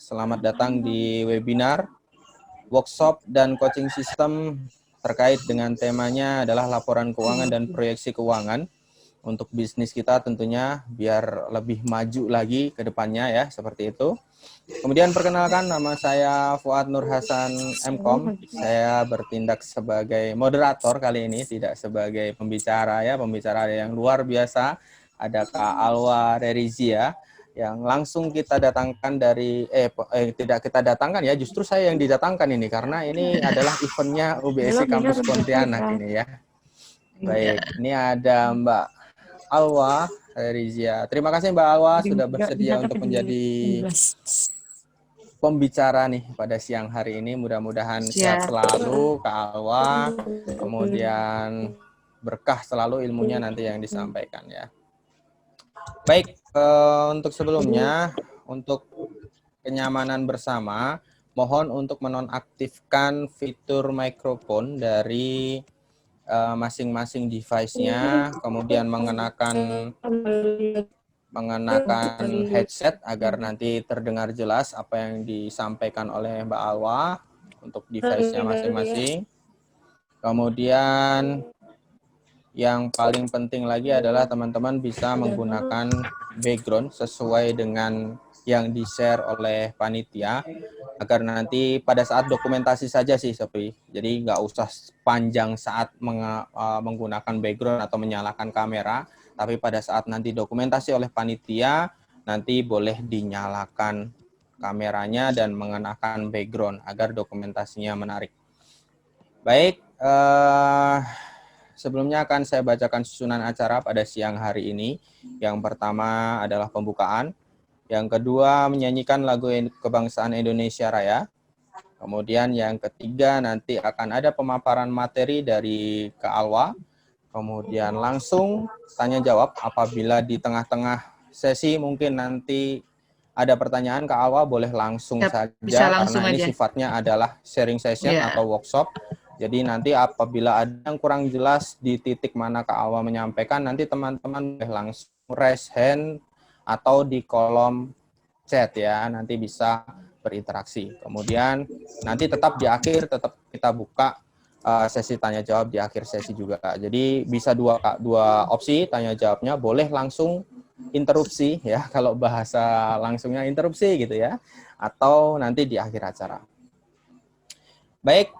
Selamat datang di webinar workshop dan coaching system terkait dengan temanya adalah laporan keuangan dan proyeksi keuangan untuk bisnis kita tentunya biar lebih maju lagi ke depannya ya, seperti itu. Kemudian perkenalkan, nama saya Fuad Nur Hasan MKOM. Saya bertindak sebagai moderator kali ini, tidak sebagai pembicara ya, pembicara yang luar biasa. Ada Kak Alwa Rerizia yang langsung kita datangkan dari tidak kita datangkan ya, justru saya yang didatangkan ini karena ini adalah eventnya UBSI Kampus Pontianak ini ya. Baik, ini ada Mbak Alwa Rerizia. Terima kasih Mbak Alwa sudah bersedia untuk menjadi pembicara nih pada siang hari ini. Mudah-mudahan sehat selalu Kak Alwa, kemudian berkah selalu ilmunya nanti yang disampaikan ya. Baik, untuk sebelumnya, untuk kenyamanan bersama, mohon untuk menonaktifkan fitur mikrofon dari masing-masing device-nya, kemudian mengenakan headset agar nanti terdengar jelas apa yang disampaikan oleh Mbak Alwa untuk device-nya masing-masing. Kemudian yang paling penting lagi adalah teman-teman bisa menggunakan background sesuai dengan yang di-share oleh panitia, agar nanti pada saat dokumentasi saja sih Sophie. Jadi nggak usah panjang saat menggunakan background atau menyalakan kamera, tapi pada saat nanti dokumentasi oleh panitia, nanti boleh dinyalakan kameranya dan mengenakan background agar dokumentasinya menarik. Baik, sebelumnya akan saya bacakan susunan acara pada siang hari ini. Yang pertama adalah pembukaan. Yang kedua menyanyikan lagu kebangsaan Indonesia Raya. Kemudian yang ketiga nanti akan ada pemaparan materi dari Kak Alwa. Kemudian langsung tanya jawab apabila di tengah-tengah sesi mungkin nanti ada pertanyaan Kak Alwa boleh langsung saja langsung karena ini sifatnya adalah sharing session atau workshop. Jadi nanti apabila ada yang kurang jelas di titik mana Kak Alwa menyampaikan, nanti teman-teman boleh langsung raise hand atau di kolom chat ya, nanti bisa berinteraksi. Kemudian nanti tetap di akhir tetap kita buka sesi tanya jawab di akhir sesi juga. Jadi bisa dua opsi tanya jawabnya, boleh langsung interupsi ya, kalau bahasa langsungnya interupsi gitu ya, atau nanti di akhir acara. Baik,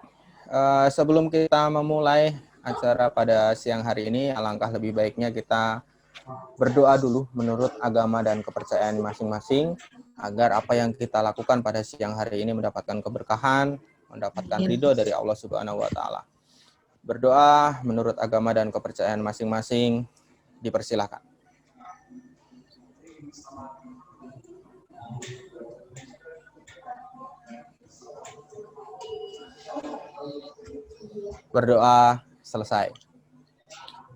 sebelum kita memulai acara pada siang hari ini, alangkah lebih baiknya kita berdoa dulu menurut agama dan kepercayaan masing-masing, agar apa yang kita lakukan pada siang hari ini mendapatkan keberkahan, mendapatkan ridho dari Allah Subhanahu wa Ta'ala. Berdoa menurut agama dan kepercayaan masing-masing, dipersilakan. Berdoa selesai.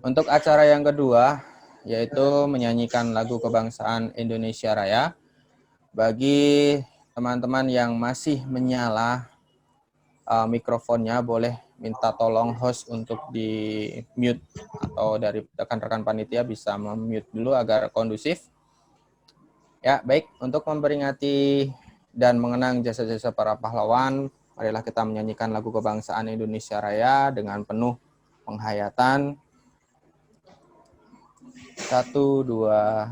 Untuk acara yang kedua, yaitu menyanyikan lagu kebangsaan Indonesia Raya. Bagi teman-teman yang masih menyala mikrofonnya, boleh minta tolong host untuk di mute, atau dari rekan-rekan panitia bisa mute dulu agar kondusif. Ya, baik, untuk memperingati dan mengenang jasa-jasa para pahlawan, marilah kita menyanyikan lagu kebangsaan Indonesia Raya dengan penuh penghayatan. 1, 2.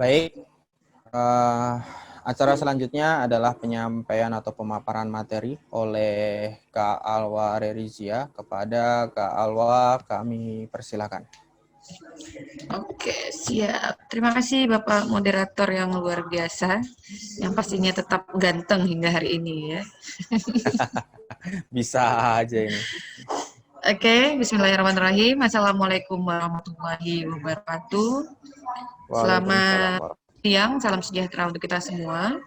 Baik, eh, acara selanjutnya adalah penyampaian atau pemaparan materi oleh Kak Alwa Rerizia. Kepada Kak Alwa, kami persilakan. Oke, siap. Terima kasih Bapak moderator yang luar biasa, yang pastinya tetap ganteng hingga hari ini ya. Bisa aja ini. Oke, bismillahirrahmanirrahim. Assalamualaikum warahmatullahi wabarakatuh. Waalaikumsalam Selamat siang, salam sejahtera untuk kita semua.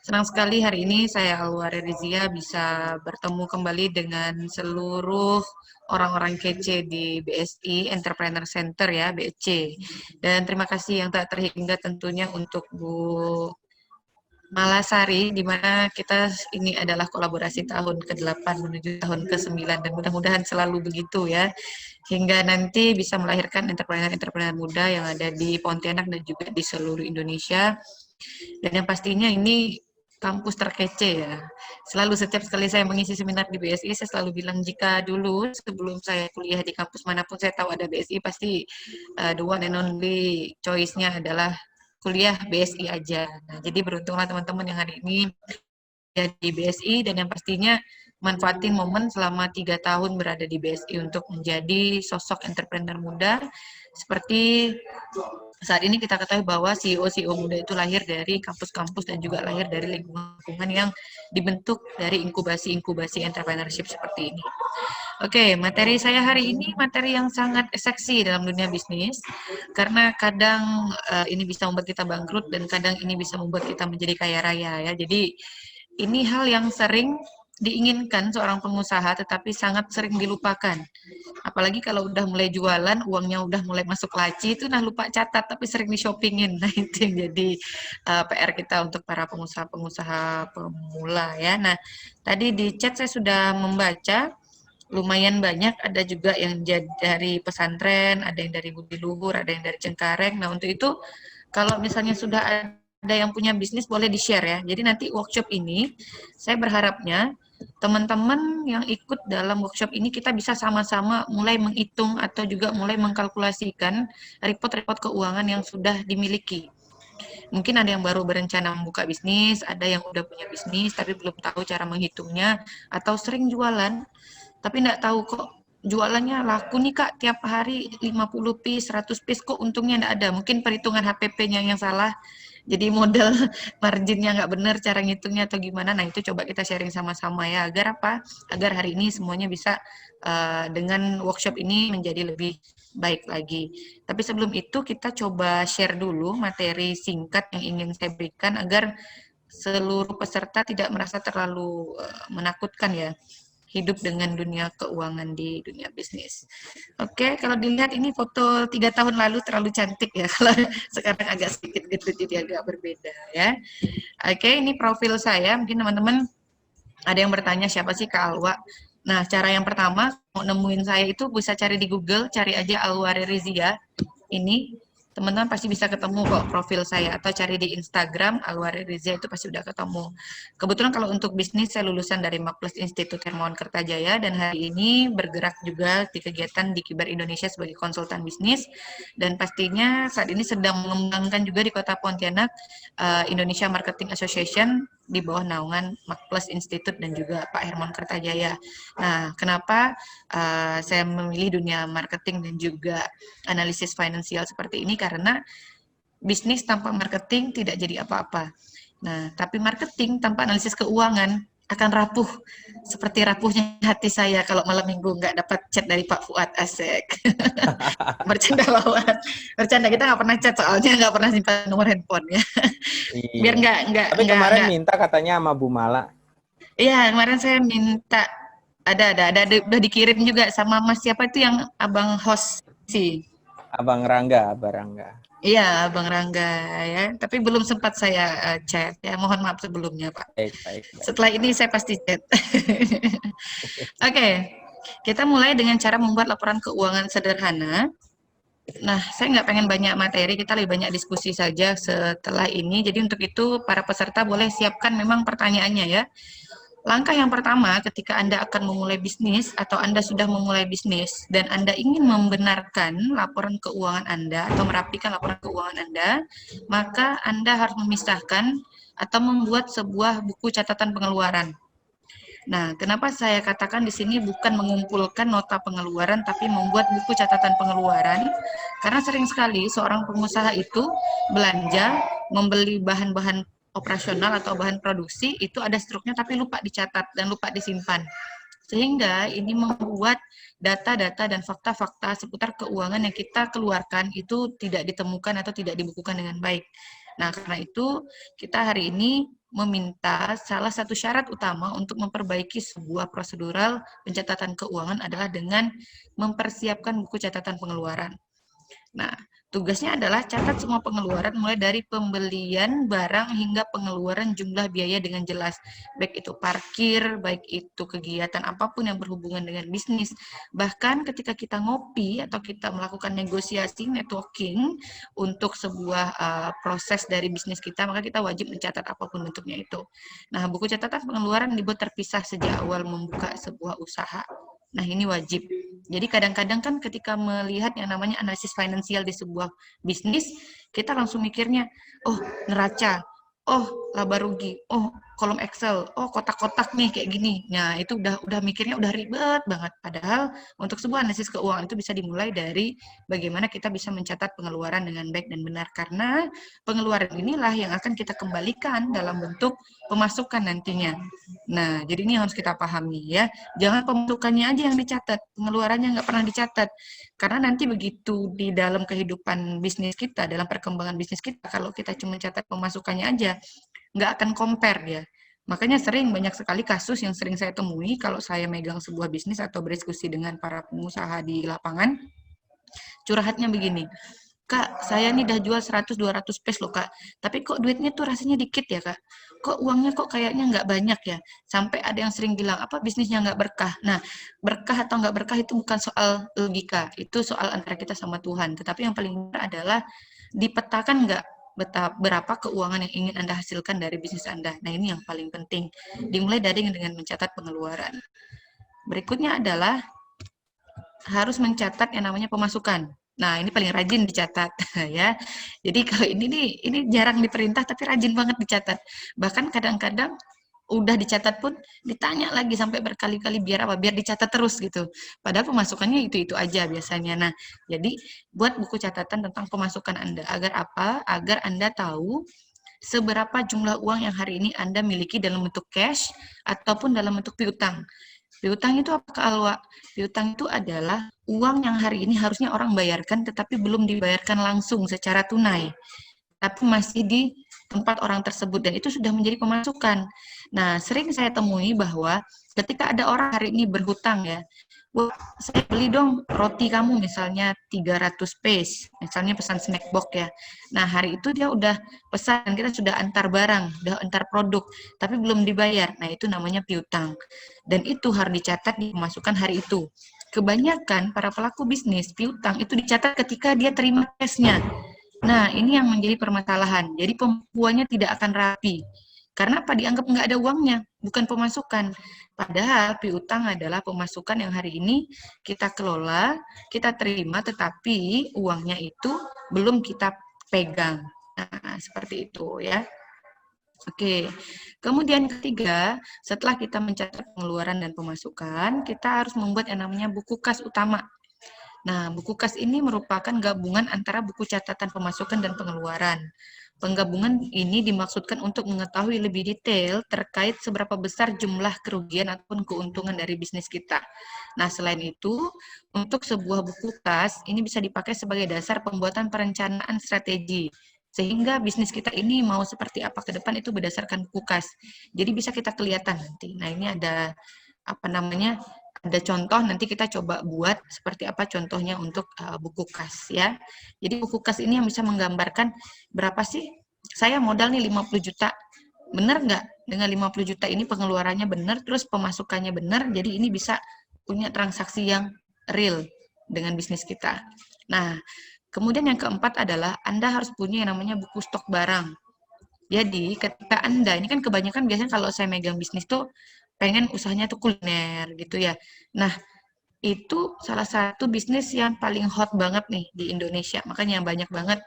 Senang sekali hari ini saya Alwa Rizia bisa bertemu kembali dengan seluruh orang-orang kece di BSI Entrepreneur Center ya, BEC. Dan terima kasih yang tak terhingga tentunya untuk Bu Malasari, di mana kita ini adalah kolaborasi tahun ke-8 menuju tahun ke-9 dan mudah-mudahan selalu begitu ya. Hingga nanti bisa melahirkan entrepreneur-entrepreneur muda yang ada di Pontianak dan juga di seluruh Indonesia. Dan yang pastinya ini kampus terkece ya. Selalu setiap sekali saya mengisi seminar di BSI, saya selalu bilang jika dulu sebelum saya kuliah di kampus manapun saya tahu ada BSI, pasti the one and only choice-nya adalah kuliah BSI aja. Nah, jadi beruntunglah teman-teman yang hari ini di BSI dan yang pastinya manfaatin momen selama 3 tahun berada di BSI untuk menjadi sosok entrepreneur muda seperti saat ini kita ketahui bahwa CEO-CEO muda itu lahir dari kampus-kampus dan juga lahir dari lingkungan-lingkungan yang dibentuk dari inkubasi-inkubasi entrepreneurship seperti ini. Oke, materi saya hari ini materi yang sangat seksi dalam dunia bisnis karena kadang ini bisa membuat kita bangkrut dan kadang ini bisa membuat kita menjadi kaya raya ya. Jadi ini hal yang sering diinginkan seorang pengusaha tetapi sangat sering dilupakan. Apalagi kalau udah mulai jualan, uangnya udah mulai masuk laci itu nah lupa catat tapi sering di-shoppingin. Nah, itu yang jadi PR kita untuk para pengusaha-pengusaha pemula ya. Nah, tadi di chat saya sudah membaca lumayan banyak, ada juga yang dari pesantren, ada yang dari Budi Luhur, ada yang dari Cengkareng. Nah, untuk itu kalau misalnya sudah ada yang punya bisnis boleh di-share ya. Jadi nanti workshop ini saya berharapnya teman-teman yang ikut dalam workshop ini kita bisa sama-sama mulai menghitung atau juga mulai mengkalkulasikan report-report keuangan yang sudah dimiliki. Mungkin ada yang baru berencana membuka bisnis, ada yang udah punya bisnis tapi belum tahu cara menghitungnya, atau sering jualan tapi nggak tahu kok jualannya laku nih Kak, tiap hari 50 piece, 100 piece kok untungnya nggak ada. Mungkin perhitungan HPP-nya yang salah, jadi model marginnya nggak benar cara ngitungnya atau gimana. Nah itu coba kita sharing sama-sama ya, agar apa? Agar hari ini semuanya bisa dengan workshop ini menjadi lebih baik lagi. Tapi sebelum itu kita coba share dulu materi singkat yang ingin saya berikan agar seluruh peserta tidak merasa terlalu menakutkan ya hidup dengan dunia keuangan di dunia bisnis. Oke, kalau dilihat ini foto 3 tahun lalu terlalu cantik ya, kalau sekarang agak sedikit gitu jadi agak berbeda ya. Oke, ini profil saya, mungkin teman-teman ada yang bertanya siapa sih Kak Alwa. Nah, cara yang pertama mau nemuin saya itu bisa cari di Google, cari aja Alwa Rizia. Ini teman-teman pasti bisa ketemu kok profil saya atau cari di Instagram Alwari Rizia itu pasti udah ketemu. Kebetulan kalau untuk bisnis saya lulusan dari Makpus Institut Hermawan Kertajaya dan hari ini bergerak juga di kegiatan di Kibar Indonesia sebagai konsultan bisnis dan pastinya saat ini sedang mengembangkan juga di Kota Pontianak Indonesia Marketing Association di bawah naungan Makpus Institut dan juga Pak Hermawan Kertajaya. Nah, kenapa saya memilih dunia marketing dan juga analisis finansial seperti ini karena bisnis tanpa marketing tidak jadi apa-apa. Nah, tapi marketing tanpa analisis keuangan akan rapuh seperti rapuhnya hati saya kalau malam minggu nggak dapat chat dari Pak Fuad Asek. Bercanda lawan, bercanda kita nggak pernah chat soalnya nggak pernah simpan nomor handphonenya. Biar Iya. Tapi nggak kemarin nggak. minta katanya sama Bu Mala. Iya kemarin saya minta ada udah dikirim juga sama Mas siapa itu yang abang host sih. Abang Rangga. Iya, Bang Rangga ya. Tapi belum sempat saya chat ya. Mohon maaf sebelumnya, Pak. Baik, baik, baik. Setelah ini saya pasti chat. Oke, kita mulai dengan cara membuat laporan keuangan sederhana. Nah, saya nggak pengen banyak materi, kita lebih banyak diskusi saja setelah ini. Jadi untuk itu para peserta boleh siapkan memang pertanyaannya ya. Langkah yang pertama ketika Anda akan memulai bisnis atau Anda sudah memulai bisnis dan Anda ingin membenarkan laporan keuangan Anda atau merapikan laporan keuangan Anda, maka Anda harus memisahkan atau membuat sebuah buku catatan pengeluaran. Nah, kenapa saya katakan di sini bukan mengumpulkan nota pengeluaran, tapi membuat buku catatan pengeluaran? Karena sering sekali seorang pengusaha itu belanja, membeli bahan-bahan operasional atau bahan produksi, itu ada struknya tapi lupa dicatat dan lupa disimpan. Sehingga ini membuat data-data dan fakta-fakta seputar keuangan yang kita keluarkan itu tidak ditemukan atau tidak dibukukan dengan baik. Nah, karena itu kita hari ini meminta salah satu syarat utama untuk memperbaiki sebuah prosedural pencatatan keuangan adalah dengan mempersiapkan buku catatan pengeluaran. Nah, tugasnya adalah catat semua pengeluaran mulai dari pembelian barang hingga pengeluaran jumlah biaya dengan jelas. Baik itu parkir, baik itu kegiatan apapun yang berhubungan dengan bisnis. Bahkan ketika kita ngopi atau kita melakukan negosiasi, networking untuk sebuah proses dari bisnis kita, maka kita wajib mencatat apapun bentuknya itu. Nah, buku catatan pengeluaran dibuat terpisah sejak awal membuka sebuah usaha. Nah, ini wajib. Jadi kadang-kadang kan ketika melihat yang namanya analisis finansial di sebuah bisnis, kita langsung mikirnya, oh neraca, oh laba rugi, oh kolom Excel, oh kotak-kotak nih kayak gini. Nah, itu udah mikirnya udah ribet banget. Padahal untuk sebuah analisis keuangan itu bisa dimulai dari bagaimana kita bisa mencatat pengeluaran dengan baik dan benar. Karena pengeluaran inilah yang akan kita kembalikan dalam bentuk pemasukan nantinya. Nah, jadi ini harus kita pahami ya. Jangan pemasukannya aja yang dicatat, pengeluarannya nggak pernah dicatat. Karena nanti begitu di dalam kehidupan bisnis kita, dalam perkembangan bisnis kita, kalau kita cuma catat pemasukannya aja, nggak akan compare ya. Makanya banyak sekali kasus yang sering saya temui kalau saya megang sebuah bisnis atau berdiskusi dengan para pengusaha di lapangan, curhatnya begini, Kak, saya nih udah jual 100-200 piece loh, Kak. Tapi kok duitnya tuh rasanya dikit ya, Kak? Kok uangnya kok kayaknya nggak banyak ya? Sampai ada yang sering bilang, apa bisnisnya nggak berkah? Nah, berkah atau nggak berkah itu bukan soal logika. Itu soal antara kita sama Tuhan. Tetapi yang paling benar adalah dipetakan nggak berapa keuangan yang ingin Anda hasilkan dari bisnis Anda. Nah, ini yang paling penting. Dimulai dari dengan mencatat pengeluaran. Berikutnya adalah harus mencatat yang namanya pemasukan. Nah, ini paling rajin dicatat ya. Jadi kalau ini jarang diperintah tapi rajin banget dicatat. Bahkan kadang-kadang udah dicatat pun ditanya lagi sampai berkali-kali biar apa? Biar dicatat terus gitu. Padahal pemasukannya itu-itu aja biasanya. Nah, jadi buat buku catatan tentang pemasukan Anda agar apa? Agar Anda tahu seberapa jumlah uang yang hari ini Anda miliki dalam bentuk cash ataupun dalam bentuk piutang. Piutang itu apa, Kak Alwa? Piutang itu adalah uang yang hari ini harusnya orang bayarkan tetapi belum dibayarkan langsung secara tunai, tapi masih di tempat orang tersebut dan itu sudah menjadi pemasukan. Nah, sering saya temui bahwa ketika ada orang hari ini berhutang ya, wah, saya beli dong roti kamu misalnya 300 piece, misalnya pesan snack box ya. Nah, hari itu dia udah pesan, kita sudah antar barang, udah antar produk, tapi belum dibayar. Nah, itu namanya piutang. Dan itu harus dicatat di pemasukan hari itu. Kebanyakan para pelaku bisnis piutang itu dicatat ketika dia terima cashnya. Nah, ini yang menjadi permasalahan. Jadi pembukuannya tidak akan rapi. Karena apa? Dianggap nggak ada uangnya, bukan pemasukan. Padahal piutang adalah pemasukan yang hari ini kita kelola, kita terima, tetapi uangnya itu belum kita pegang. Nah, seperti itu ya. Oke, kemudian ketiga, setelah kita mencatat pengeluaran dan pemasukan, kita harus membuat yang namanya buku kas utama. Nah, buku kas ini merupakan gabungan antara buku catatan pemasukan dan pengeluaran. Penggabungan ini dimaksudkan untuk mengetahui lebih detail terkait seberapa besar jumlah kerugian ataupun keuntungan dari bisnis kita. Nah, selain itu, untuk sebuah buku kas, ini bisa dipakai sebagai dasar pembuatan perencanaan strategi. Sehingga bisnis kita ini mau seperti apa ke depan itu berdasarkan buku kas. Jadi bisa kita kelihatan nanti. Nah, ini ada apa namanya? Ada contoh, nanti kita coba buat seperti apa contohnya untuk buku kas ya. Jadi buku kas ini yang bisa menggambarkan berapa sih saya modal nih 50 juta. Benar nggak? Dengan 50 juta ini pengeluarannya benar, terus pemasukannya benar, jadi ini bisa punya transaksi yang real dengan bisnis kita. Nah, kemudian yang keempat adalah Anda harus punya yang namanya buku stok barang. Jadi ketika Anda, ini kan kebanyakan biasanya kalau saya megang bisnis tuh pengen usahanya tuh kuliner gitu ya. Nah, itu salah satu bisnis yang paling hot banget nih di Indonesia. Makanya banyak banget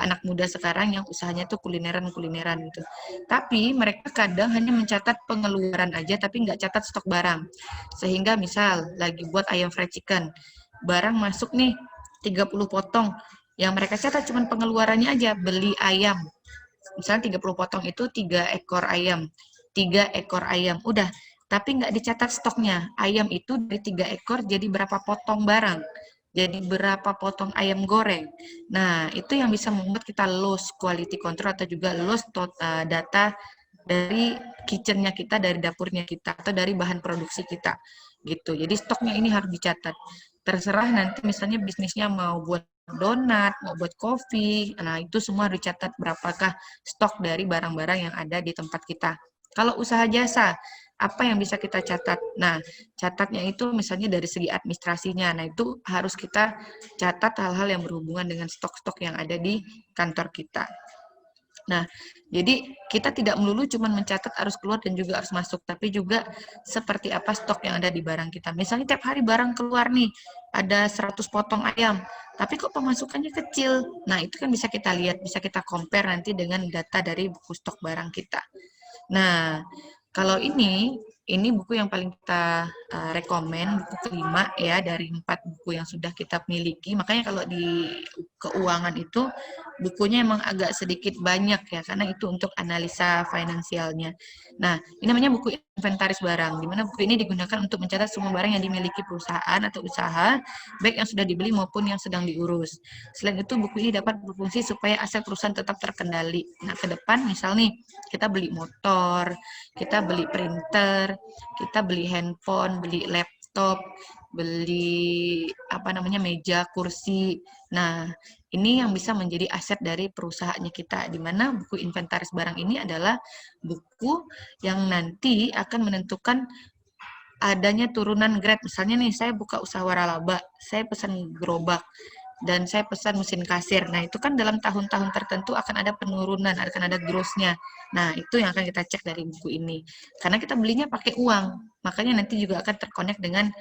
anak muda sekarang yang usahanya tuh kulineran-kulineran gitu. Tapi mereka kadang hanya mencatat pengeluaran aja tapi nggak catat stok barang. Sehingga misal lagi buat ayam fried chicken, barang masuk nih 30 potong. Yang mereka catat cuma pengeluarannya aja, beli ayam. Misalnya 30 potong itu 3 ekor ayam. 3 ekor ayam, udah. Tapi nggak dicatat stoknya. Ayam itu dari 3 ekor jadi berapa potong barang. Jadi berapa potong ayam goreng. Nah, itu yang bisa membuat kita lose quality control atau juga lose data dari kitchennya kita, dari dapurnya kita, atau dari bahan produksi kita. Gitu. Jadi stoknya ini harus dicatat. Terserah nanti misalnya bisnisnya mau buat donat, mau buat kopi, nah itu semua harus dicatat berapakah stok dari barang-barang yang ada di tempat kita. Kalau usaha jasa, apa yang bisa kita catat? Nah, catatnya itu misalnya dari segi administrasinya. Nah, itu harus kita catat hal-hal yang berhubungan dengan stok-stok yang ada di kantor kita. Nah, jadi kita tidak melulu cuma mencatat arus keluar dan juga arus masuk, tapi juga seperti apa stok yang ada di barang kita. Misalnya tiap hari barang keluar nih, ada 100 potong ayam, tapi kok pemasukannya kecil. Nah, itu kan bisa kita lihat, bisa kita compare nanti dengan data dari buku stok barang kita. Nah, kalau ini buku yang paling kita rekomen, buku kelima ya dari 4 buku yang sudah kita miliki. Makanya kalau di keuangan itu bukunya emang agak sedikit banyak ya, karena itu untuk analisa finansialnya. Nah, ini namanya buku inventaris barang, di mana buku ini digunakan untuk mencatat semua barang yang dimiliki perusahaan atau usaha, baik yang sudah dibeli maupun yang sedang diurus. Selain itu, buku ini dapat berfungsi supaya aset perusahaan tetap terkendali. Nah, ke depan misal nih, kita beli motor, kita beli printer, kita beli handphone, beli laptop, beli apa namanya meja, kursi. Nah, ini yang bisa menjadi aset dari perusahaannya kita, di mana buku inventaris barang ini adalah buku yang nanti akan menentukan adanya turunan grade. Misalnya nih, saya buka usaha waralaba, saya pesan gerobak, dan saya pesan mesin kasir. Nah, itu kan dalam tahun-tahun tertentu akan ada penurunan, akan ada growth-nya. Nah, itu yang akan kita cek dari buku ini. Karena kita belinya pakai uang, makanya nanti juga akan terkonek dengan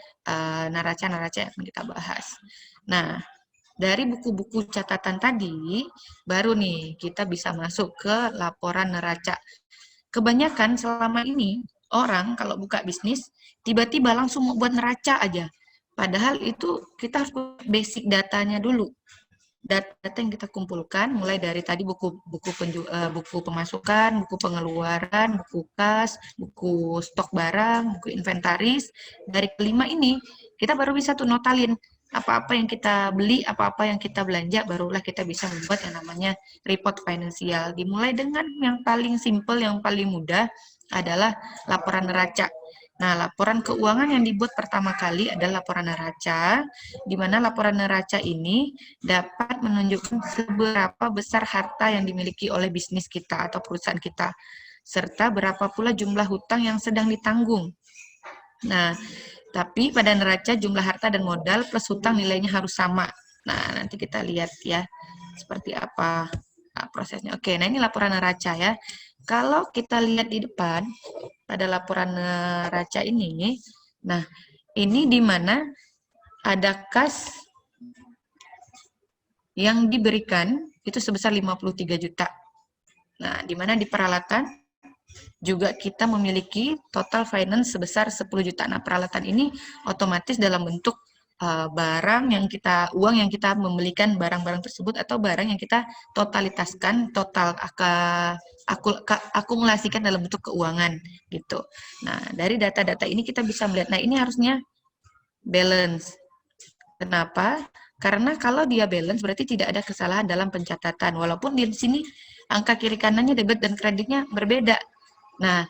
neraca-neraca yang akan kita bahas. Nah, dari buku-buku catatan tadi, baru nih kita bisa masuk ke laporan neraca. Kebanyakan selama ini, orang kalau buka bisnis, tiba-tiba langsung mau buat neraca aja. Padahal itu kita harus basic datanya dulu. Data yang kita kumpulkan mulai dari tadi buku pemasukan, buku pengeluaran, buku kas, buku stok barang, buku inventaris. Dari kelima ini kita baru bisa tuh notalin apa-apa yang kita beli, apa-apa yang kita belanja, barulah kita bisa membuat yang namanya report finansial. Dimulai dengan yang paling simple, yang paling mudah adalah laporan neraca. Nah, laporan keuangan yang dibuat pertama kali adalah laporan neraca, di mana laporan neraca ini dapat menunjukkan seberapa besar harta yang dimiliki oleh bisnis kita atau perusahaan kita, serta berapa pula jumlah hutang yang sedang ditanggung. Nah, tapi pada neraca jumlah harta dan modal plus hutang nilainya harus sama. Nah, nanti kita lihat ya seperti apa prosesnya. Oke, nah ini laporan neraca ya. Kalau kita lihat di depan pada laporan neraca ini, nah ini di mana ada kas yang diberikan itu sebesar 53 juta. Nah, di mana di peralatan juga kita memiliki total finance sebesar 10 juta. Nah, peralatan ini otomatis dalam bentuk barang yang kita, uang yang kita membelikan barang-barang tersebut atau barang yang kita totalitaskan, akumulasikan dalam bentuk keuangan gitu. Nah, dari data-data ini kita bisa melihat, nah ini harusnya balance. Kenapa? Karena kalau dia balance berarti tidak ada kesalahan dalam pencatatan. Walaupun di sini angka kiri kanannya debit dan kreditnya berbeda. Nah,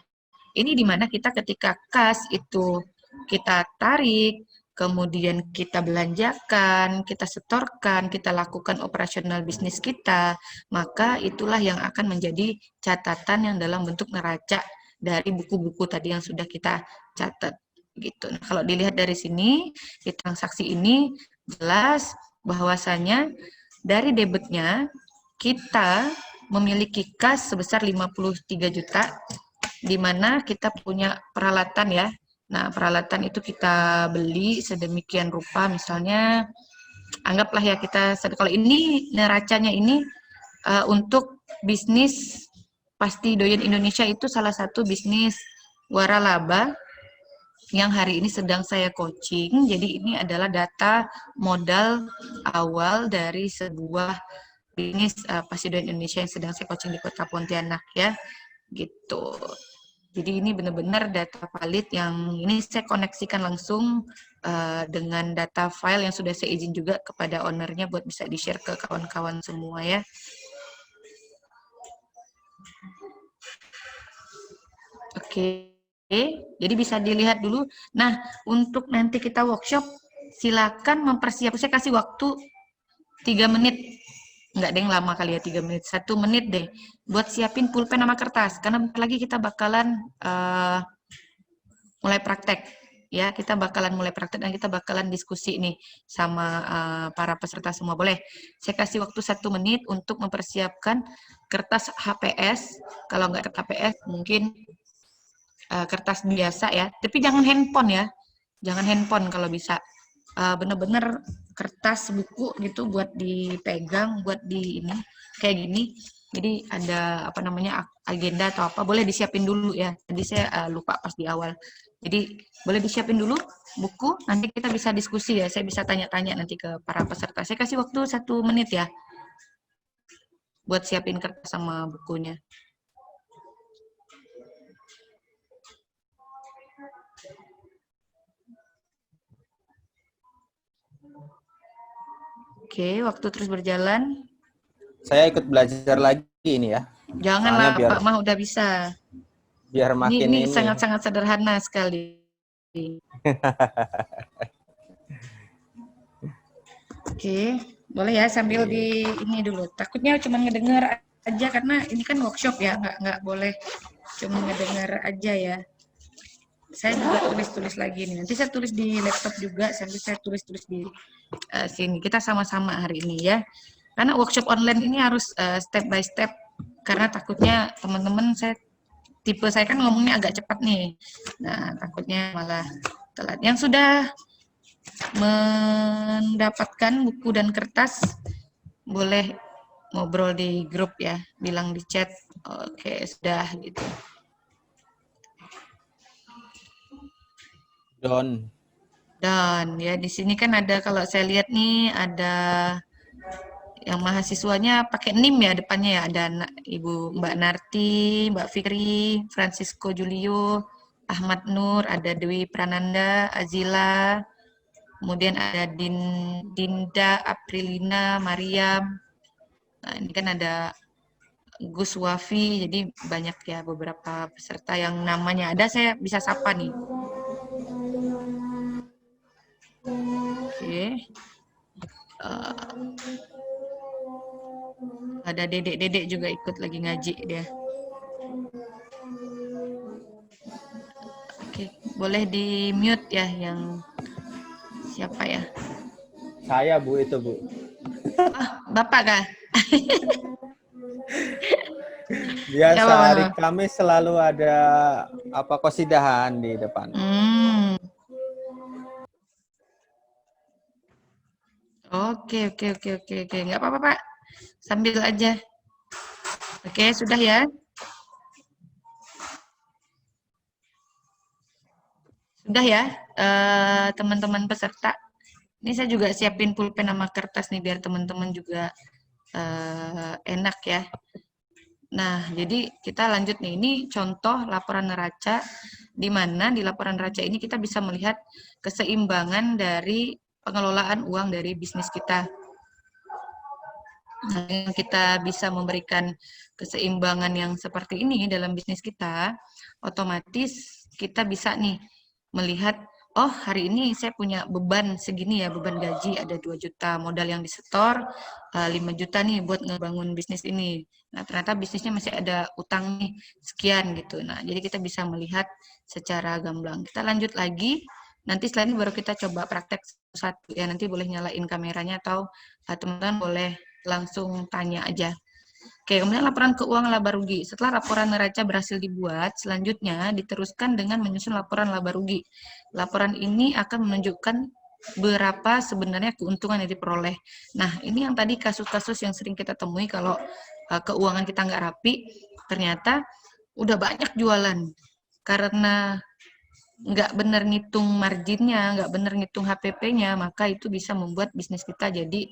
ini di mana kita ketika kas itu kita tarik, kemudian kita belanjakan, kita setorkan, kita lakukan operasional bisnis kita, maka itulah yang akan menjadi catatan yang dalam bentuk neraca dari buku-buku tadi yang sudah kita catat. Gitu. Nah, kalau dilihat dari sini, di transaksi ini jelas bahwasanya dari debitnya kita memiliki kas sebesar 53 juta di mana kita punya peralatan ya. Nah, peralatan itu kita beli sedemikian rupa, misalnya anggaplah ya kita, kalau ini neracanya ini untuk bisnis Pasti Doyan Indonesia itu salah satu bisnis waralaba yang hari ini sedang saya coaching. Jadi ini adalah data modal awal dari sebuah bisnis Pasti Doyan Indonesia yang sedang saya coaching di Kota Pontianak ya, gitu. Jadi ini benar-benar data valid yang ini saya koneksikan langsung dengan data file yang sudah saya izin juga kepada ownernya buat bisa di-share ke kawan-kawan semua ya. Oke, jadi bisa dilihat dulu. Nah, untuk nanti kita workshop, silakan mempersiapkan. Saya kasih waktu 3 menit. Nggak ada yang lama kali ya, 3 menit. 1 menit deh. Buat siapin pulpen sama kertas. Karena bentar lagi kita bakalan mulai praktek. Ya, kita bakalan mulai praktek dan kita bakalan diskusi nih sama para peserta semua. Boleh? Saya kasih waktu 1 menit untuk mempersiapkan kertas HPS. Kalau nggak kertas HPS, mungkin kertas biasa ya, tapi jangan handphone ya, jangan handphone kalau bisa. Bener-bener kertas buku gitu buat dipegang, buat di ini kayak gini. Jadi ada apa namanya agenda atau apa, boleh disiapin dulu ya. Tadi saya lupa pas di awal. Jadi boleh disiapin dulu buku, nanti kita bisa diskusi ya. Saya bisa tanya-tanya nanti ke para peserta. Saya kasih waktu 1 menit ya buat siapin kertas sama bukunya. Oke, waktu terus berjalan. Saya ikut belajar lagi ini ya. Janganlah, Biar Pak Mah udah bisa. makin Ini ini. sangat-sangat sederhana sekali. Oke, boleh ya sambil di ini dulu. Takutnya cuma ngedengar aja karena ini kan workshop ya, nggak boleh cuma ngedengar aja ya. Saya juga tulis-tulis lagi nih. Nanti saya tulis di laptop juga sambil saya tulis-tulis di sini. Kita sama-sama hari ini ya. Karena workshop online ini harus step by step karena takutnya teman-teman tipe saya kan ngomongnya agak cepat nih. Nah, takutnya malah telat. Yang sudah mendapatkan buku dan kertas, boleh ngobrol di grup ya, bilang di chat. Oke, sudah gitu. Dan ya di sini kan ada, kalau saya lihat nih ada yang mahasiswanya pakai NIM ya depannya ya, ada Ibu Mbak Narti, Mbak Fikri, Francisco Julio, Ahmad Nur, ada Dewi Prananda, Azila, kemudian ada Dinda, Aprilina, Mariam. Nah, ini kan ada Gus Wafi, jadi banyak ya beberapa peserta yang namanya ada, saya bisa sapa nih. Oke. Ada dedek-dedek juga ikut lagi ngaji dia. Oke, boleh di mute ya yang siapa ya? Saya Bu, itu Bu. Bapak kah? Biasa hari Kamis selalu ada qasidahan di depan. Oke. Nggak apa-apa, Pak. Sambil aja. Oke, sudah ya. Sudah ya, teman-teman peserta. Ini saya juga siapin pulpen sama kertas nih biar teman-teman juga enak ya. Nah, jadi kita lanjut nih. Ini contoh laporan neraca, di mana di laporan neraca ini kita bisa melihat keseimbangan dari pengelolaan uang dari bisnis kita. Nah, kita bisa memberikan keseimbangan yang seperti ini dalam bisnis kita, otomatis kita bisa nih melihat, oh hari ini saya punya beban segini ya, beban gaji ada 2 juta, modal yang disetor 5 juta nih buat ngebangun bisnis ini. Nah, ternyata bisnisnya masih ada utang nih sekian gitu. Nah, jadi kita bisa melihat secara gamblang. Kita lanjut lagi, nanti setelah ini baru kita coba praktek satu ya. Nanti boleh nyalain kameranya atau teman-teman boleh langsung tanya aja. Oke, kemudian laporan keuangan laba rugi. Setelah laporan neraca berhasil dibuat, selanjutnya diteruskan dengan menyusun laporan laba rugi. Laporan ini akan menunjukkan berapa sebenarnya keuntungan yang diperoleh. Nah, ini yang tadi kasus-kasus yang sering kita temui kalau keuangan kita nggak rapi, ternyata udah banyak jualan. Karena nggak benar ngitung marginnya, nggak benar ngitung HPP-nya, maka itu bisa membuat bisnis kita jadi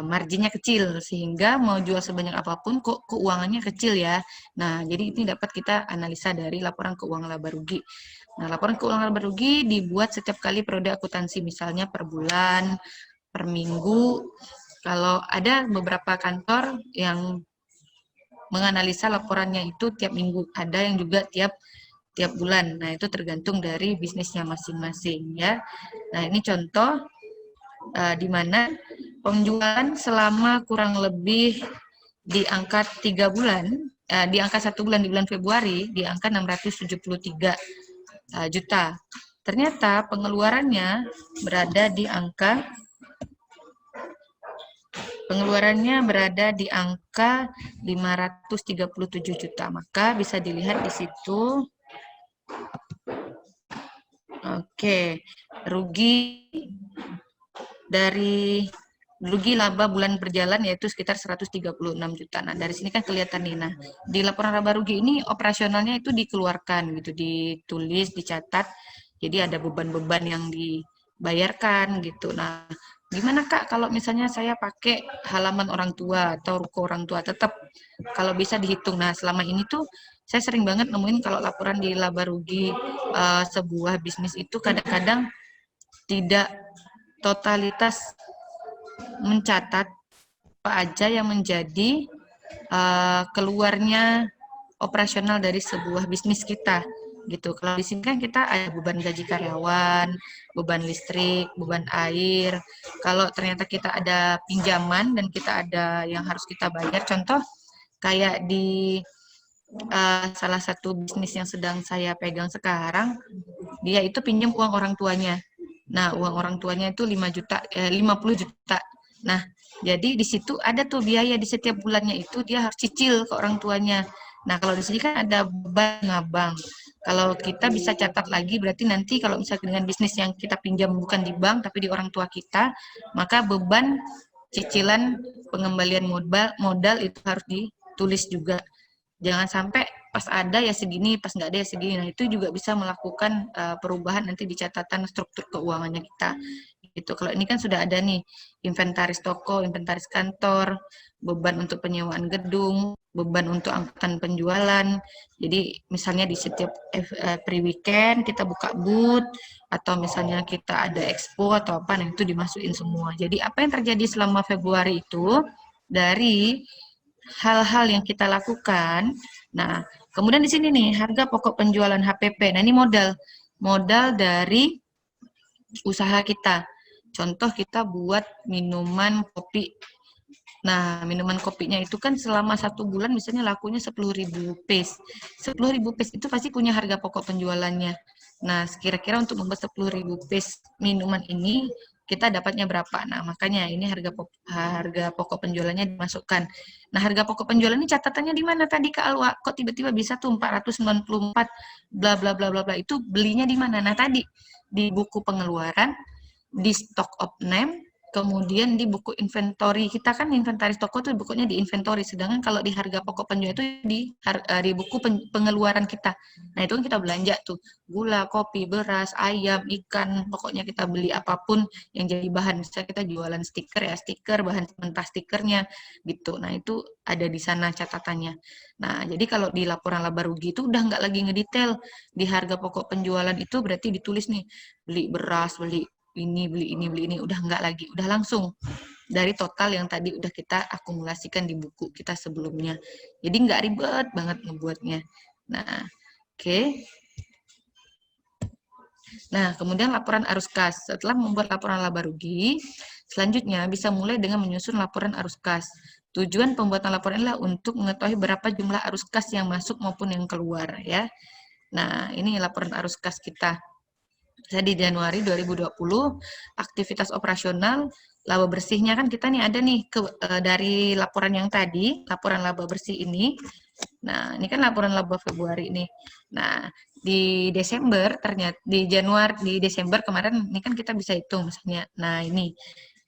marginnya kecil, sehingga mau jual sebanyak apapun kok keuangannya kecil ya. Nah, jadi ini dapat kita analisa dari laporan keuangan laba rugi. Nah, laporan keuangan laba rugi dibuat setiap kali periode akuntansi, misalnya per bulan, per minggu. Kalau ada beberapa kantor yang menganalisa laporannya itu tiap minggu, ada yang juga tiap bulan. Nah, itu tergantung dari bisnisnya masing-masing ya. Nah, ini contoh di mana penjualan selama kurang lebih di angka 3 bulan, di angka 1 bulan di bulan Februari, di angka 673 juta. Ternyata pengeluarannya berada di angka 537 juta. Maka bisa dilihat di situ. Oke, rugi laba bulan berjalan yaitu sekitar 136 juta. Nah, dari sini kan kelihatan nih. Nah, di laporan laba rugi ini operasionalnya itu dikeluarkan gitu, ditulis, dicatat. Jadi ada beban-beban yang dibayarkan gitu. Nah, gimana Kak kalau misalnya saya pakai halaman orang tua atau ruko orang tua, tetap kalau bisa dihitung. Nah, selama ini tuh saya sering banget nemuin kalau laporan di laba rugi sebuah bisnis itu kadang-kadang tidak totalitas mencatat apa aja yang menjadi keluarnya operasional dari sebuah bisnis kita gitu. Kalau di sini kan kita ada beban gaji karyawan, beban listrik, beban air. Kalau ternyata kita ada pinjaman dan kita ada yang harus kita bayar, contoh kayak di salah satu bisnis yang sedang saya pegang sekarang, dia itu pinjam uang orang tuanya. Nah, uang orang tuanya itu 50 juta. Nah, jadi di situ ada tuh biaya di setiap bulannya itu dia harus cicil ke orang tuanya. Nah, kalau di sini kan ada beban ngabang. Kalau kita bisa catat lagi, berarti nanti kalau misalnya dengan bisnis yang kita pinjam bukan di bank, tapi di orang tua kita, maka beban cicilan pengembalian modal itu harus ditulis juga. Jangan sampai pas ada ya segini, pas nggak ada ya segini. Nah, itu juga bisa melakukan perubahan nanti di catatan struktur keuangannya kita. Gitu. Kalau ini kan sudah ada nih inventaris toko, inventaris kantor, beban untuk penyewaan gedung, beban untuk angkutan penjualan. Jadi misalnya di setiap pre-weekend kita buka booth, atau misalnya kita ada expo atau apa, nah itu dimasukin semua. Jadi apa yang terjadi selama Februari itu dari hal-hal yang kita lakukan. Nah, kemudian di sini nih harga pokok penjualan HPP. Nah, ini modal dari usaha kita. Contoh kita buat minuman kopi. Nah, minuman kopinya itu kan selama 1 bulan misalnya lakunya 10.000 piece. 10.000 piece itu pasti punya harga pokok penjualannya. Nah, kira-kira untuk membuat 10.000 piece minuman ini kita dapatnya berapa? Nah, makanya ini harga pokok penjualannya dimasukkan. Nah, harga pokok penjualan ini catatannya di mana tadi Kak Alwa? Kok tiba-tiba bisa tuh 494 bla bla bla bla bla, itu belinya di mana? Nah, tadi di buku pengeluaran, di stock of name, kemudian di buku inventory. Kita kan inventaris toko tuh bukunya di inventory, sedangkan kalau di harga pokok penjualan itu di buku pengeluaran kita. Nah, itu kan kita belanja tuh gula, kopi, beras, ayam, ikan, pokoknya kita beli apapun yang jadi bahan. Misalnya kita jualan stiker ya, stiker, bahan mentah stikernya gitu. Nah, itu ada di sana catatannya. Nah, jadi kalau di laporan laba rugi itu udah nggak lagi ngedetail. Di harga pokok penjualan itu berarti ditulis nih, beli beras, beli ini, beli ini, udah nggak lagi, udah langsung dari total yang tadi udah kita akumulasikan di buku kita sebelumnya. Jadi nggak ribet banget ngebuatnya. Nah, oke. Nah, kemudian laporan arus kas. Setelah membuat laporan laba rugi, selanjutnya bisa mulai dengan menyusun laporan arus kas. Tujuan pembuatan laporan adalah untuk mengetahui berapa jumlah arus kas yang masuk maupun yang keluar ya. Nah, ini laporan arus kas kita. Di Januari 2020, aktivitas operasional laba bersihnya kan kita nih ada nih dari laporan yang tadi, laporan laba bersih ini. Nah, ini kan laporan laba Februari nih. Nah, di Desember ternyata di Januari, di Desember kemarin ini kan kita bisa hitung misalnya. Nah, ini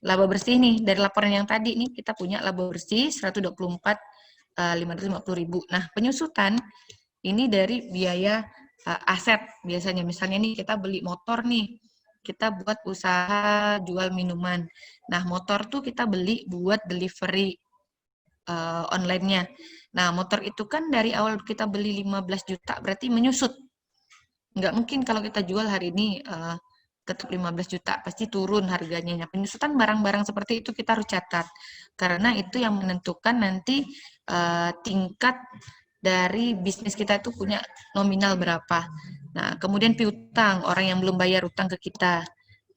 laba bersih nih dari laporan yang tadi nih kita punya laba bersih 124.550.000. Nah, penyusutan ini dari biaya aset biasanya. Misalnya nih kita beli motor nih, kita buat usaha jual minuman. Nah, motor tuh kita beli buat delivery online-nya. Nah, motor itu kan dari awal kita beli 15 juta, berarti menyusut. Nggak mungkin kalau kita jual hari ini tetap 15 juta, pasti turun harganya. Nah, penyusutan barang-barang seperti itu kita harus catat. Karena itu yang menentukan nanti tingkat dari bisnis kita itu punya nominal berapa. Nah, kemudian piutang, orang yang belum bayar utang ke kita.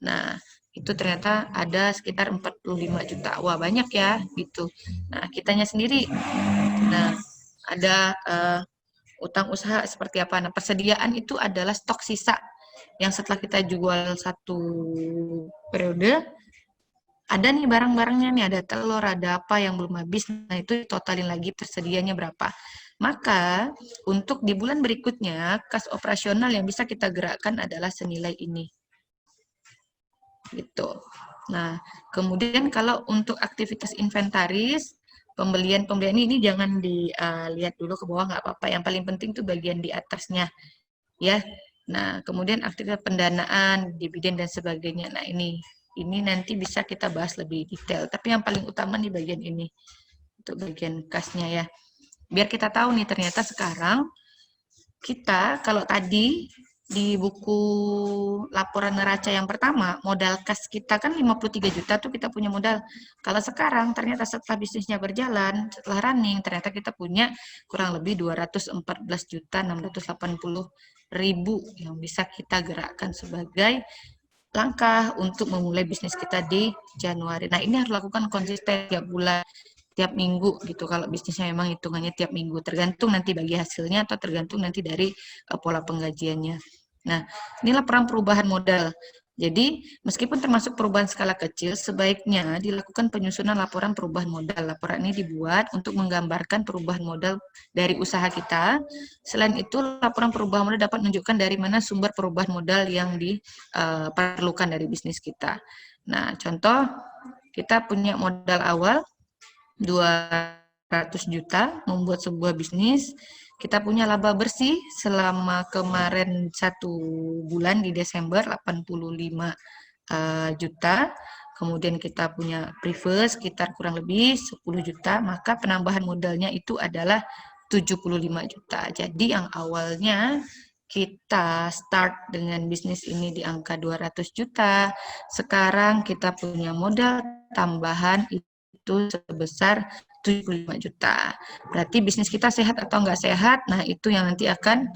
Nah, itu ternyata ada sekitar 45 juta. Wah, banyak ya, gitu. Nah, kitanya sendiri, nah, ada utang usaha seperti apa. Nah, persediaan itu adalah stok sisa yang setelah kita jual satu periode, ada nih barang-barangnya nih, ada telur, ada apa yang belum habis, nah itu totalin lagi persediaannya berapa. Maka untuk di bulan berikutnya, kas operasional yang bisa kita gerakkan adalah senilai ini. Gitu. Nah, kemudian kalau untuk aktivitas inventaris, pembelian ini jangan dilihat dulu ke bawah, nggak apa-apa. Yang paling penting tuh bagian di atasnya, ya. Nah, kemudian aktivitas pendanaan, dividen dan sebagainya. Nah, ini nanti bisa kita bahas lebih detail. Tapi yang paling utama di bagian ini, untuk bagian kasnya ya. Biar kita tahu nih, ternyata sekarang kita kalau tadi di buku laporan neraca yang pertama, modal kas kita kan 53 juta tuh kita punya modal. Kalau sekarang ternyata setelah bisnisnya berjalan, setelah running, ternyata kita punya kurang lebih 214.680.000 yang bisa kita gerakkan sebagai langkah untuk memulai bisnis kita di Januari. Nah, ini harus lakukan konsisten tiap bulan, tiap minggu gitu. Kalau bisnisnya memang hitungannya tiap minggu, tergantung nanti bagi hasilnya atau tergantung nanti dari pola penggajiannya. Nah, inilah perubahan modal. Jadi, meskipun termasuk perubahan skala kecil, sebaiknya dilakukan penyusunan laporan perubahan modal. Laporan ini dibuat untuk menggambarkan perubahan modal dari usaha kita. Selain itu, laporan perubahan modal dapat menunjukkan dari mana sumber perubahan modal yang diperlukan dari bisnis kita. Nah, contoh, kita punya modal awal 200 juta membuat sebuah bisnis. Kita punya laba bersih selama kemarin 1 bulan di Desember 85 juta. Kemudian kita punya previous sekitar kurang lebih 10 juta, maka penambahan modalnya itu adalah 75 juta. Jadi yang awalnya kita start dengan bisnis ini di angka 200 juta, sekarang kita punya modal tambahan itu sebesar 75 juta. Berarti bisnis kita sehat atau nggak sehat, nah itu yang nanti akan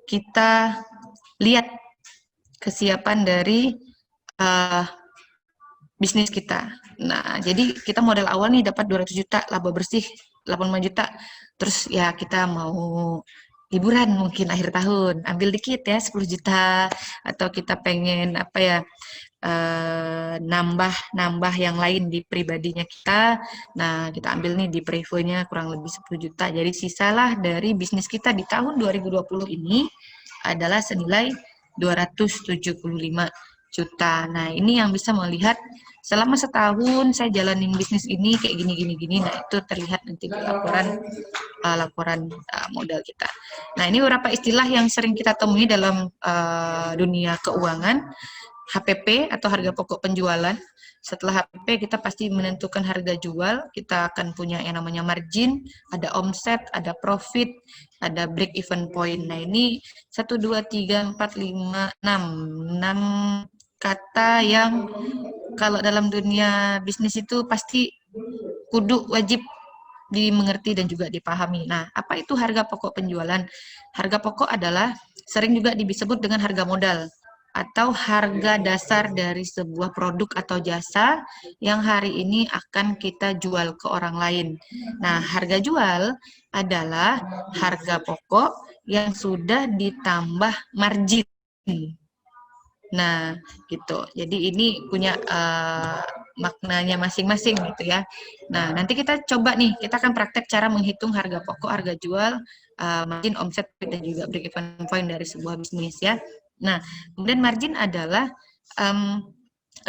kita lihat kesiapan dari bisnis kita. Nah, jadi kita modal awal nih dapat 200 juta, laba bersih 85 juta. Terus ya kita mau liburan mungkin akhir tahun, ambil dikit ya 10 juta, atau kita pengen apa ya, nambah yang lain di pribadinya kita. Nah, kita ambil nih di prevonya kurang lebih 10 juta. Jadi sisalah dari bisnis kita di tahun 2020 ini adalah senilai 275 juta. Nah, ini yang bisa melihat selama setahun saya jalanin bisnis ini kayak gini. Nah, itu terlihat nanti di laporan modal kita. Nah, ini beberapa istilah yang sering kita temui dalam dunia keuangan. HPP atau harga pokok penjualan. Setelah HPP kita pasti menentukan harga jual, kita akan punya yang namanya margin, ada omset, ada profit, ada break even point. Nah, ini 1 2 3 4 5 6 kata yang kalau dalam dunia bisnis itu pasti kudu wajib dimengerti dan juga dipahami. Nah, apa itu harga pokok penjualan? Harga pokok adalah sering juga disebut dengan harga modal atau harga dasar dari sebuah produk atau jasa yang hari ini akan kita jual ke orang lain. Nah, harga jual adalah harga pokok yang sudah ditambah margin. Nah, gitu. Jadi ini punya maknanya masing-masing gitu ya. Nah, nanti kita coba nih, kita akan praktek cara menghitung harga pokok, harga jual, margin, omset, dan juga break even point dari sebuah bisnis ya. Nah, kemudian margin adalah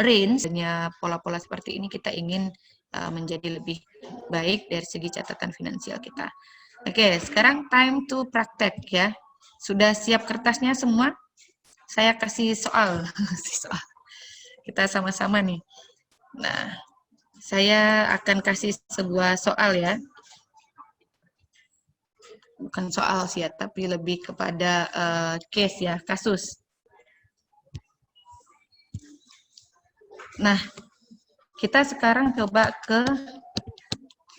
range, pola-pola seperti ini kita ingin menjadi lebih baik dari segi catatan finansial kita. Oke, sekarang time to praktek ya. Sudah siap kertasnya semua? Saya kasih soal. Kita sama-sama nih. Nah, saya akan kasih sebuah soal ya. Bukan soal sih ya, tapi lebih kepada case ya, kasus. Nah, kita sekarang coba ke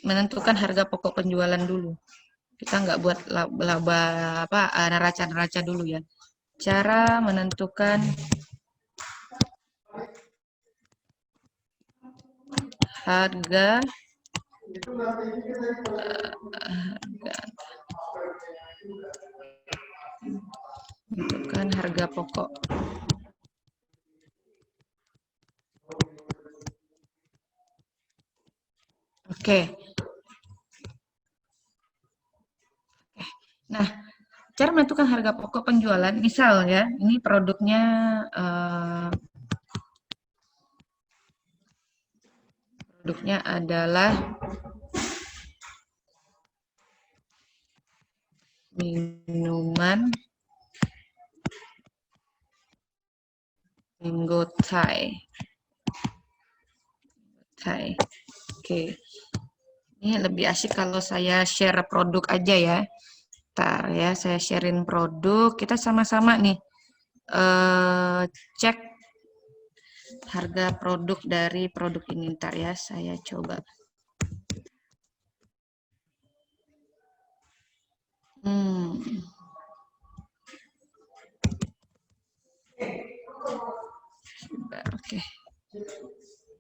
menentukan harga pokok penjualan dulu. Kita nggak buat laba neraca-neraca dulu ya. Cara menentukan harga menentukan harga pokok. Oke. Nah, cara menentukan harga pokok penjualan, misal ya, ini produknya adalah minuman mango Thai. Oke. Ini lebih asik kalau saya share produk aja ya. Ntar ya, saya sharein produk. Kita sama-sama nih cek harga produk dari produk ini. Ntar ya, saya coba. Oke.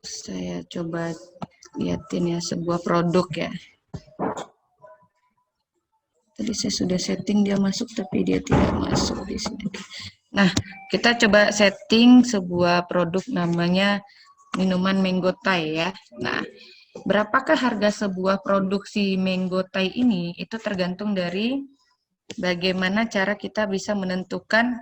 Saya coba liatin ya sebuah produk ya. Tadi saya sudah setting dia masuk tapi dia tidak masuk di sini. Nah, kita coba setting sebuah produk namanya minuman mango Thai ya. Nah, berapakah harga sebuah produksi mango Thai ini? Itu tergantung dari bagaimana cara kita bisa menentukan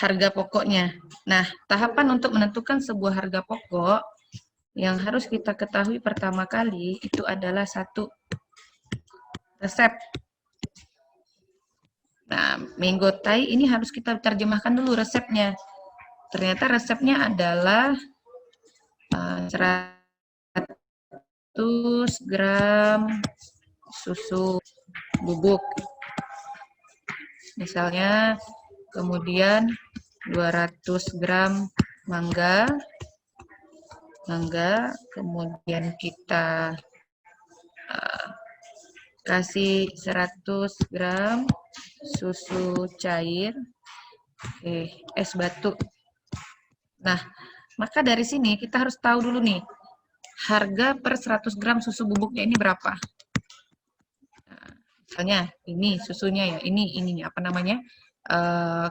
harga pokoknya. Nah, tahapan untuk menentukan sebuah harga pokok yang harus kita ketahui pertama kali itu adalah satu, resep. Nah, mango Thai ini harus kita terjemahkan dulu resepnya. Ternyata resepnya adalah 100 gram susu bubuk. Misalnya, kemudian 200 gram mangga, kemudian kita kasih 100 gram susu cair, es batu. Nah, maka dari sini kita harus tahu dulu nih, harga per 100 gram susu bubuknya ini berapa. Nah, misalnya ini susunya ya, ini apa namanya,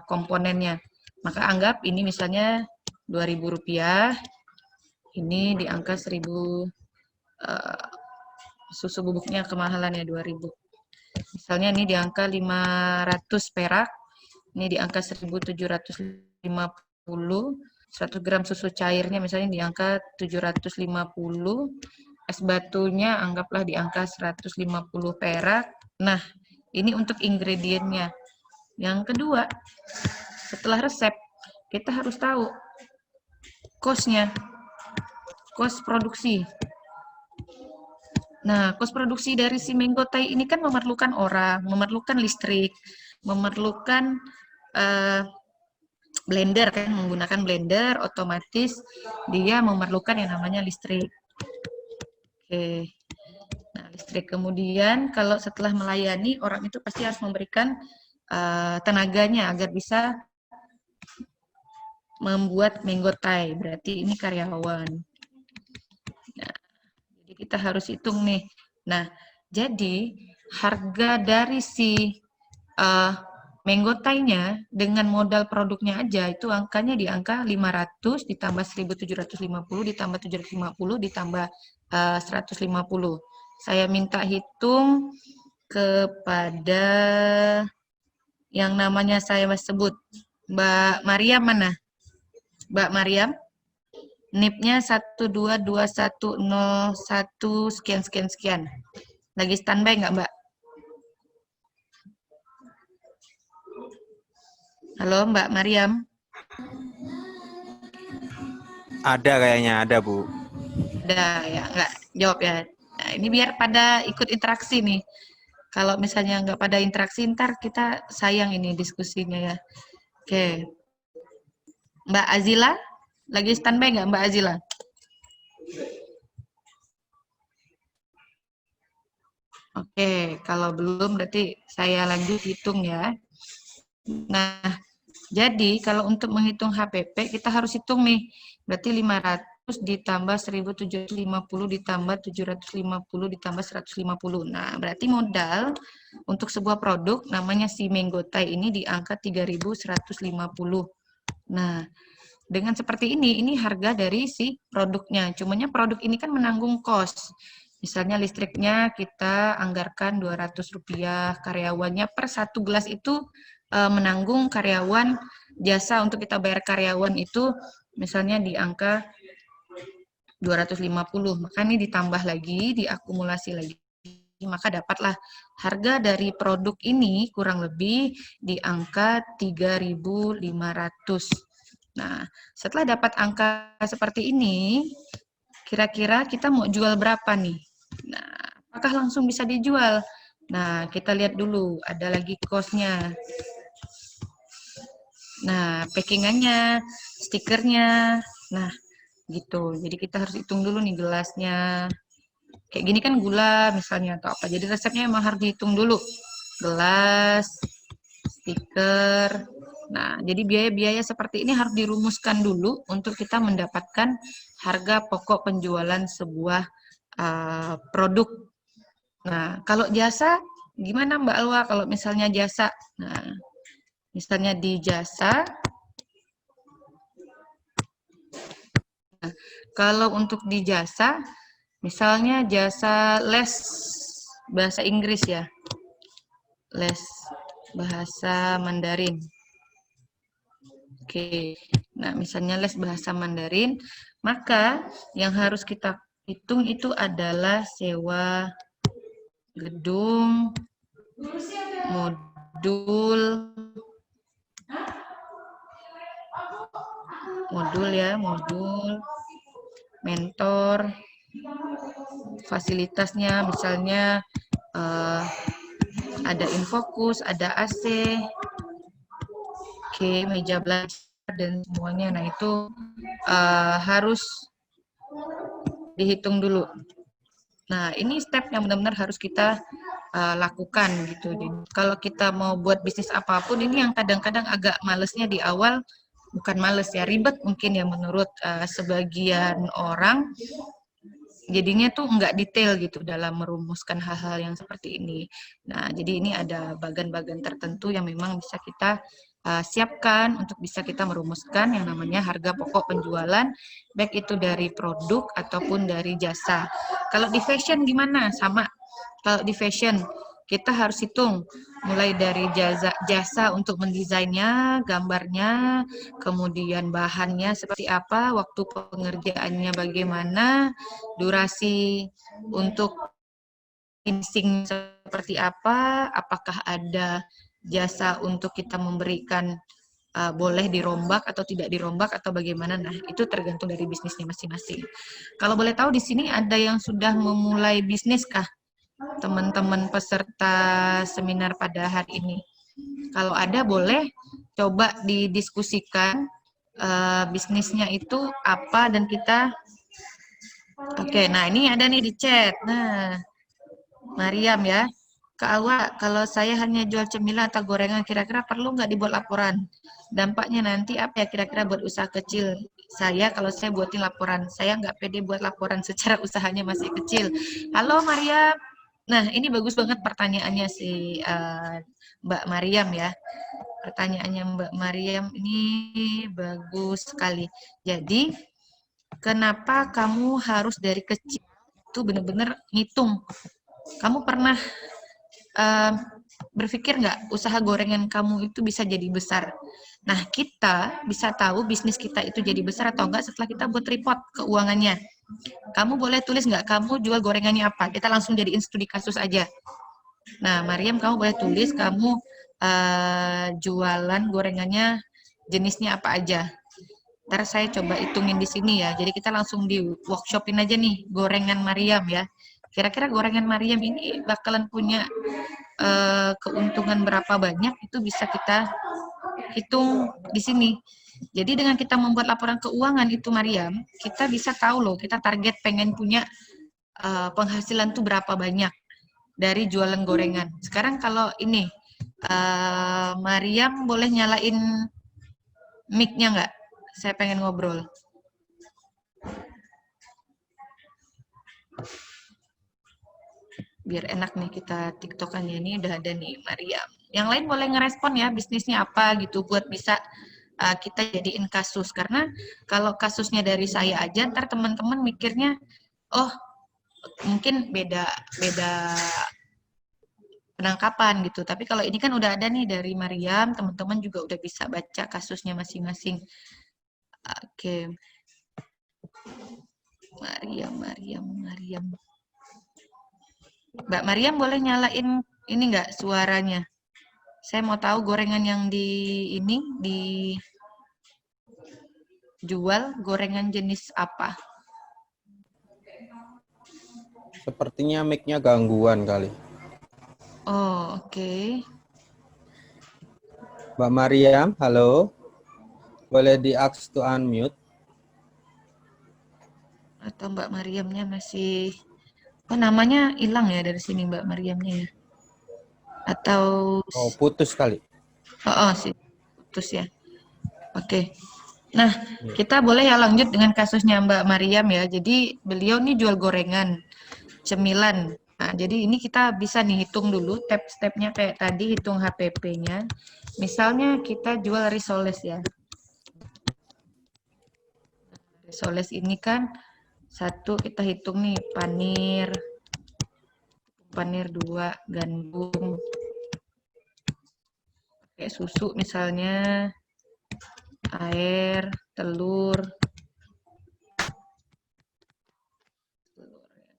komponennya. Maka anggap ini misalnya Rp2.000, ini di angka 1.000, susu bubuknya kemahalan ya 2.000. Misalnya ini di angka 500 perak, ini di angka 1.750, 100 gram susu cairnya misalnya di angka 750, es batunya anggaplah di angka 150 perak. Nah, ini untuk ingredientnya. Yang kedua, setelah resep, kita harus tahu cost-nya, cost produksi. Nah, cost produksi dari si mango Thai ini kan memerlukan orang, memerlukan listrik, memerlukan blender kan, menggunakan blender, otomatis dia memerlukan yang namanya listrik. Oke. Nah, listrik. Kemudian kalau setelah melayani, orang itu pasti harus memberikan tenaganya agar bisa membuat mango Thai. Berarti ini karyawan. Nah, jadi kita harus hitung nih. Nah, jadi harga dari si Menggotainya dengan modal produknya aja itu angkanya di angka 500 ditambah 1.750 ditambah 750 ditambah 150. Saya minta hitung kepada yang namanya saya sebut Mbak Mariam mana? Mbak Mariam, NIP-nya 122101 sekian sekian sekian. Lagi standby nggak Mbak? Halo Mbak Mariam. Ada kayaknya, ada Bu. Ada ya, nggak jawab ya. Nah, ini biar pada ikut interaksi nih. Kalau misalnya nggak pada interaksi, ntar kita sayang ini diskusinya ya. Oke. Mbak Azila, lagi standby nggak Mbak Azila? Oke, kalau belum berarti saya lanjut hitung ya. Nah, jadi kalau untuk menghitung HPP kita harus hitung nih. Berarti 500 ditambah 1.750 ditambah 750 ditambah 150. Nah, berarti modal untuk sebuah produk namanya si Menggotai ini di angka 3.150. Nah, dengan seperti ini harga dari si produknya. Cumanya produk ini kan menanggung kos. Misalnya listriknya kita anggarkan Rp200, karyawannya per satu gelas itu menanggung karyawan, jasa untuk kita bayar karyawan itu misalnya di angka 250. Maka ini ditambah lagi, diakumulasi lagi, maka dapatlah harga dari produk ini kurang lebih di angka 3.500. Nah, setelah dapat angka seperti ini, kira-kira kita mau jual berapa nih? Nah, apakah langsung bisa dijual? Nah, kita lihat dulu, ada lagi cost-nya. Nah, packingannya, stikernya, nah gitu. Jadi kita harus hitung dulu nih gelasnya. Kayak gini kan gula misalnya atau apa. Jadi resepnya emang harus dihitung dulu. Gelas, stiker. Nah, jadi biaya-biaya seperti ini harus dirumuskan dulu untuk kita mendapatkan harga pokok penjualan sebuah produk. Nah, kalau jasa, gimana Mbak Alwa kalau misalnya jasa? Nah, misalnya di jasa, nah, kalau untuk di jasa, misalnya jasa les bahasa Inggris ya, les bahasa Mandarin. Oke, nah misalnya les bahasa Mandarin, maka yang harus kita hitung itu adalah sewa gedung, modul ya, modul, mentor, fasilitasnya misalnya ada Infokus, ada AC, oke, meja belajar dan semuanya. Nah itu harus dihitung dulu. Nah ini step yang benar-benar harus kita lakukan gitu. Jadi, kalau kita mau buat bisnis apapun ini yang kadang-kadang agak malesnya di awal, bukan males ya, ribet mungkin ya menurut sebagian orang. Jadinya tuh nggak detail gitu dalam merumuskan hal-hal yang seperti ini. Nah, jadi ini ada bagian-bagian tertentu yang memang bisa kita siapkan untuk bisa kita merumuskan yang namanya harga pokok penjualan, baik itu dari produk ataupun dari jasa. Kalau di fashion gimana? Sama. Kalau di fashion, kita harus hitung mulai dari jasa untuk mendesainnya, gambarnya, kemudian bahannya seperti apa, waktu pengerjaannya bagaimana, durasi untuk finishing seperti apa, apakah ada jasa untuk kita memberikan boleh dirombak atau tidak dirombak atau bagaimana. Nah, itu tergantung dari bisnisnya masing-masing. Kalau boleh tahu di sini ada yang sudah memulai bisnis kah? Teman-teman peserta seminar pada hari ini. Kalau ada boleh coba didiskusikan bisnisnya itu apa dan kita oke, nah ini ada nih di chat. Nah, Mariam ya. Kak Alwa, kalau saya hanya jual cemilan atau gorengan, kira-kira perlu nggak dibuat laporan? Dampaknya nanti apa ya kira-kira buat usaha kecil? Saya, kalau saya buatin laporan, saya nggak pede buat laporan secara usahanya masih kecil. Halo Mariam. Nah, ini bagus banget pertanyaannya si Mbak Mariam ya. Pertanyaannya Mbak Mariam ini bagus sekali. Jadi, kenapa kamu harus dari kecil itu benar-benar ngitung? Kamu pernah eh, berpikir nggak usaha gorengan kamu itu bisa jadi besar? Nah, kita bisa tahu bisnis kita itu jadi besar atau enggak setelah kita buat report keuangannya. Kamu boleh tulis nggak kamu jual gorengannya apa? Kita langsung jadiin studi kasus aja. Nah, Mariam, kamu boleh tulis kamu jualan gorengannya jenisnya apa aja. Ntar saya coba hitungin di sini ya. Jadi kita langsung di workshopin aja nih gorengan Mariam ya. Kira-kira gorengan Mariam ini bakalan punya keuntungan berapa banyak itu bisa kita hitung di sini. Jadi dengan kita membuat laporan keuangan itu Mariam, kita bisa tahu loh, kita target pengen punya penghasilan tuh berapa banyak dari jualan gorengan. Sekarang kalau ini, Mariam boleh nyalain mic-nya nggak? Saya pengen ngobrol. Biar enak nih kita tiktokannya. Ini udah ada nih Mariam. Yang lain boleh ngerespon ya bisnisnya apa gitu buat bisa kita jadiin kasus. Karena kalau kasusnya dari saya aja, ntar teman-teman mikirnya, oh mungkin beda beda penangkapan gitu. Tapi kalau ini kan udah ada nih dari Mariam, teman-teman juga udah bisa baca kasusnya masing-masing. Oke, Mariam. Mbak Mariam boleh nyalain ini nggak suaranya? Saya mau tahu gorengan yang di ini dijual gorengan jenis apa? Sepertinya mic-nya gangguan kali. Oh, oke. Mbak Mariam, halo. Boleh di-ask to unmute? Atau Mbak Mariamnya masih, oh namanya hilang ya dari sini Mbak Mariamnya ya? Atau, Oh, putus kali. oh sih, putus ya. Oke. Nah, kita boleh ya lanjut dengan kasusnya Mbak Mariam ya. Jadi beliau nih jual gorengan, cemilan. Nah, jadi ini kita bisa nih hitung dulu step-stepnya kayak tadi, hitung HPP-nya. Misalnya kita jual risoles ya. Risoles ini kan satu kita hitung nih panir 2, gandum, kayak susu misalnya, air, telur.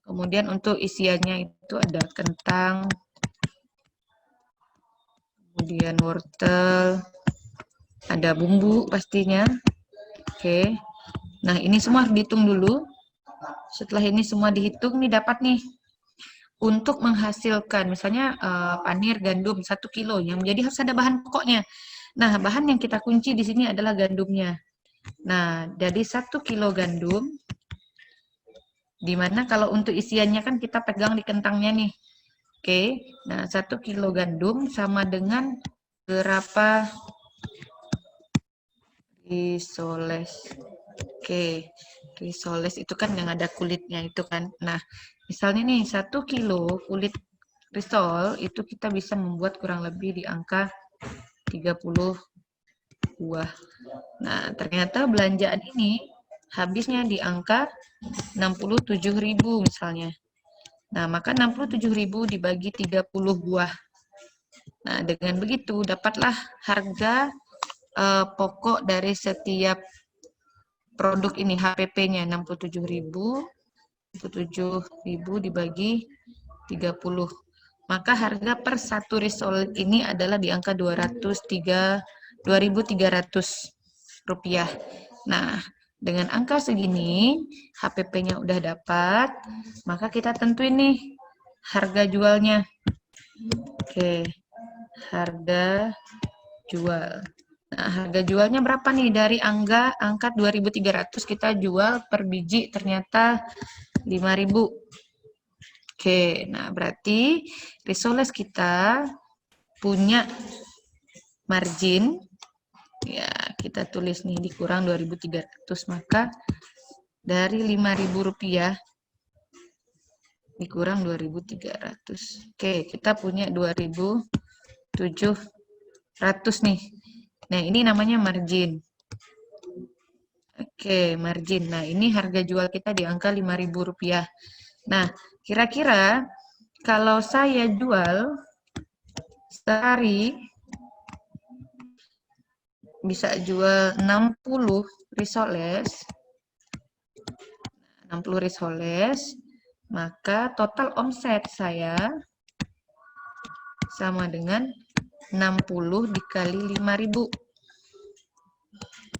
Kemudian untuk isiannya itu ada kentang, kemudian wortel, ada bumbu pastinya. Oke. Nah, ini semua harus dihitung dulu. Setelah ini semua dihitung nih dapat nih untuk menghasilkan misalnya panir gandum 1 kilo yang menjadi harus ada bahan pokoknya. Nah, bahan yang kita kunci di sini adalah gandumnya. Nah, dari 1 kilo gandum, dimana kalau untuk isiannya kan kita pegang di kentangnya nih. Oke, nah 1 kilo gandum sama dengan berapa risoles. Oke, risoles itu kan yang ada kulitnya itu kan. Nah, misalnya nih 1 kilo kulit risol itu kita bisa membuat kurang lebih di angka 30 buah. Nah, ternyata belanjaan ini habisnya di angka 67.000 misalnya. Nah, maka 67.000 dibagi 30 buah. Nah, dengan begitu dapatlah harga pokok dari setiap produk ini HPP-nya 67.000. 67.000 dibagi 30. Maka harga per satu risol ini adalah di angka 2.300 rupiah. Nah, dengan angka segini, HPP-nya udah dapat, maka kita tentuin nih harga jualnya. Oke, harga jual. Nah, harga jualnya berapa nih? Dari angka 2.300 kita jual per biji ternyata 5.000. Oke, nah berarti risoles kita punya margin, ya kita tulis nih dikurang 2.300, maka dari 5.000 rupiah dikurang 2.300. Oke, kita punya 2.700 nih. Nah, ini namanya margin. Oke, margin. Nah, ini harga jual kita di angka Rp5.000. Nah, kira-kira kalau saya jual sehari bisa jual 60 risoles, maka total omset saya sama dengan 60 dikali 5.000.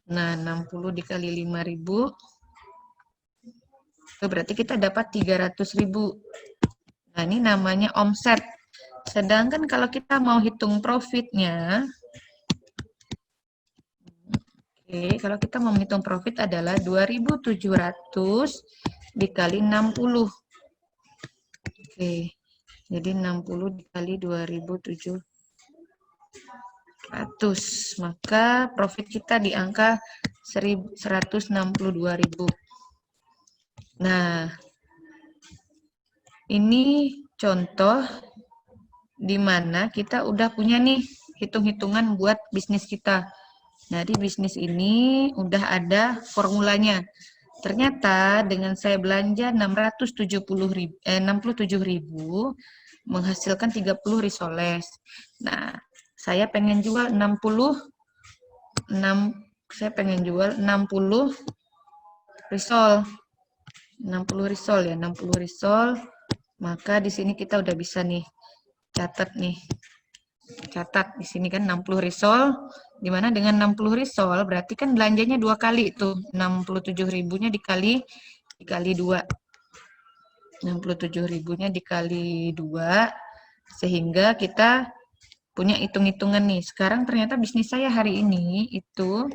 Nah, 60 dikali 5.000, itu berarti kita dapat 300.000. Nah, ini namanya omset. Sedangkan kalau kita mau hitung profitnya, oke, kalau kita mau menghitung profit adalah 2.700 dikali 60. Oke, jadi 60 dikali 2.700. Maka profit kita di angka 162.000. Nah, ini contoh di mana kita udah punya nih hitung-hitungan buat bisnis kita. Nah, di bisnis ini udah ada formulanya. Ternyata dengan saya belanja 67.000 menghasilkan 30 risoles. Nah, saya pengen jual 60 risol. 60 risol ya, 60 risol. Maka di sini kita udah bisa nih catat nih. Catat di sini kan 60 risol, dimana dengan 60 risol berarti kan belanjanya 2 kali itu, 67.000-nya dikali 2. 67.000-nya dikali 2, sehingga kita punya hitung-hitungan nih. Sekarang ternyata bisnis saya hari ini itu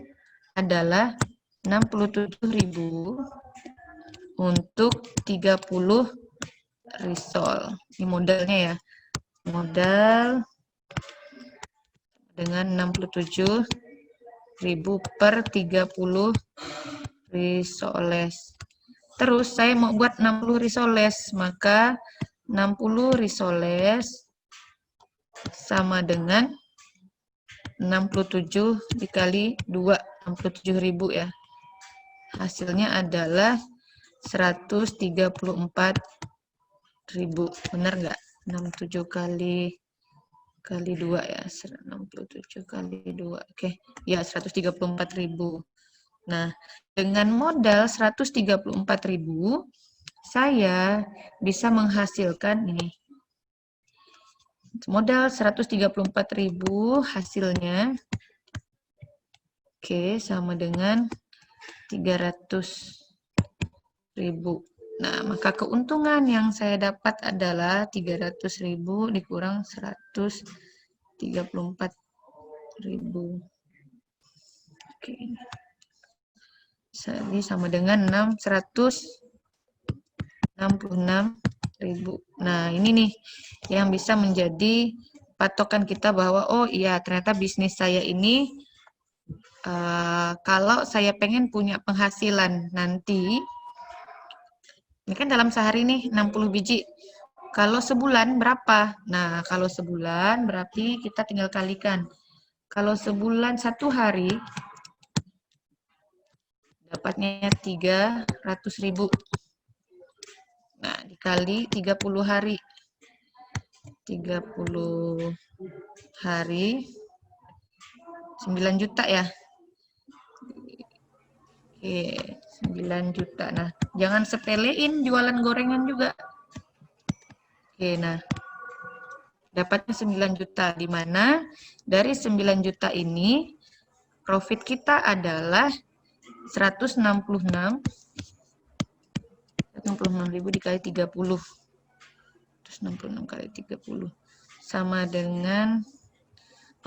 adalah 67.000 untuk 30 risol. Ini modalnya ya. Modal dengan 67.000 per 30 risoles. Terus saya mau buat 60 risoles, maka 60 risoles sama dengan 67 dikali 2, 67.000 ya. Hasilnya adalah 134.000. Benar nggak? 67 kali 2 ya, 67 kali 2. Oke, ya 134.000. Nah, dengan modal 134.000, saya bisa menghasilkan ini. Modal 134.000 hasilnya. Oke, sama dengan 300.000. Nah, maka keuntungan yang saya dapat adalah 300.000 dikurang 134.000. Oke. Jadi sama dengan 166.000. Nah, ini nih yang bisa menjadi patokan kita bahwa oh iya ternyata bisnis saya ini kalau saya pengen punya penghasilan nanti, ini kan dalam sehari nih 60 biji. Kalau sebulan berapa? Nah, kalau sebulan berarti kita tinggal kalikan. Kalau sebulan 1 hari, dapatnya 300.000. Nah, dikali 30 hari. 30 hari, 9 juta ya. Oke, 9 juta. Nah, jangan sepelein jualan gorengan juga. Oke, nah. Dapatnya 9 juta, di mana dari 9 juta ini profit kita adalah 166.000 dikali 30. 166 kali 30 sama dengan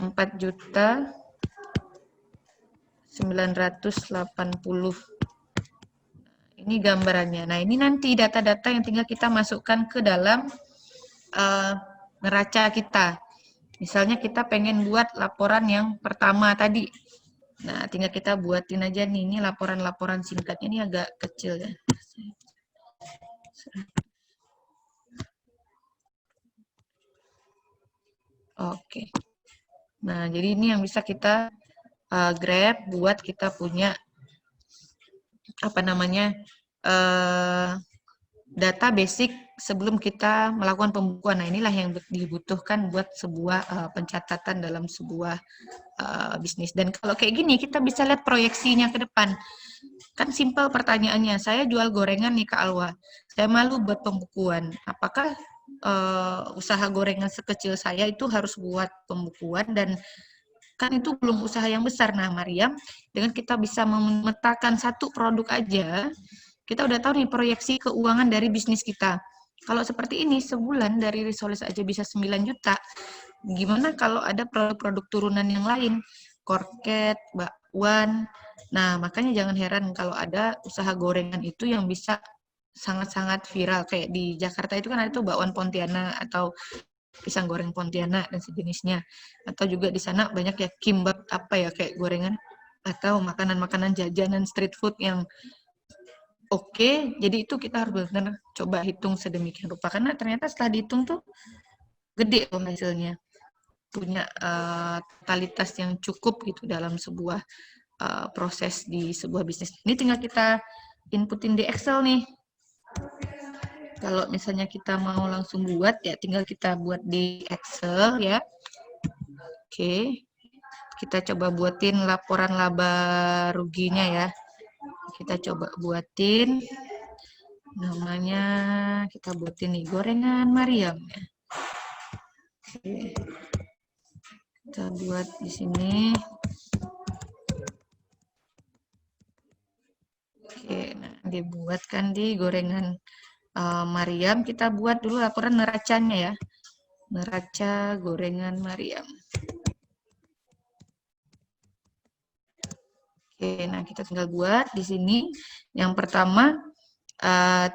4.980. Ini gambarannya. Nah, ini nanti data-data yang tinggal kita masukkan ke dalam neraca kita. Misalnya kita pengen buat laporan yang pertama tadi. Nah, tinggal kita buatin aja nih. Ini laporan-laporan singkatnya ini agak kecil ya. Oke. Nah, jadi ini yang bisa kita grab buat kita punya apa namanya data basic sebelum kita melakukan pembukuan. Nah, inilah yang dibutuhkan buat sebuah pencatatan dalam sebuah bisnis. Dan kalau kayak gini kita bisa lihat proyeksinya ke depan. Kan simpel pertanyaannya, saya jual gorengan nih Kak Alwa, saya malu buat pembukuan. Apakah usaha gorengan sekecil saya itu harus buat pembukuan, dan kan itu belum usaha yang besar. Nah, Mariam, dengan kita bisa memetakan satu produk aja, kita udah tahu nih proyeksi keuangan dari bisnis kita. Kalau seperti ini, sebulan dari Risoles aja bisa 9 juta. Gimana kalau ada produk-produk turunan yang lain? Korket, bakwan. Nah, makanya jangan heran kalau ada usaha gorengan itu yang bisa sangat-sangat viral. Kayak di Jakarta itu kan ada tuh bakwan Pontianak atau pisang goreng Pontianak dan sejenisnya. Atau juga di sana banyak ya kimbap apa ya kayak gorengan atau makanan-makanan jajanan street food yang oke. Jadi itu kita harus benar-benar coba hitung sedemikian rupa karena ternyata setelah dihitung tuh gede loh hasilnya. Punya totalitas yang cukup gitu dalam sebuah proses di sebuah bisnis. Ini tinggal kita inputin di Excel nih. Kalau misalnya kita mau langsung buat ya tinggal kita buat di Excel ya. Oke. Kita coba buatin laporan laba ruginya ya. Kita coba buatin. Namanya kita buatin nih gorengan Mariam ya. Oke. Kita buat di sini. Oke, nah dibuatkan di gorengan Mariam, kita buat dulu laporan neracanya ya. Neraca gorengan Mariam. Oke, nah kita tinggal buat di sini. Yang pertama,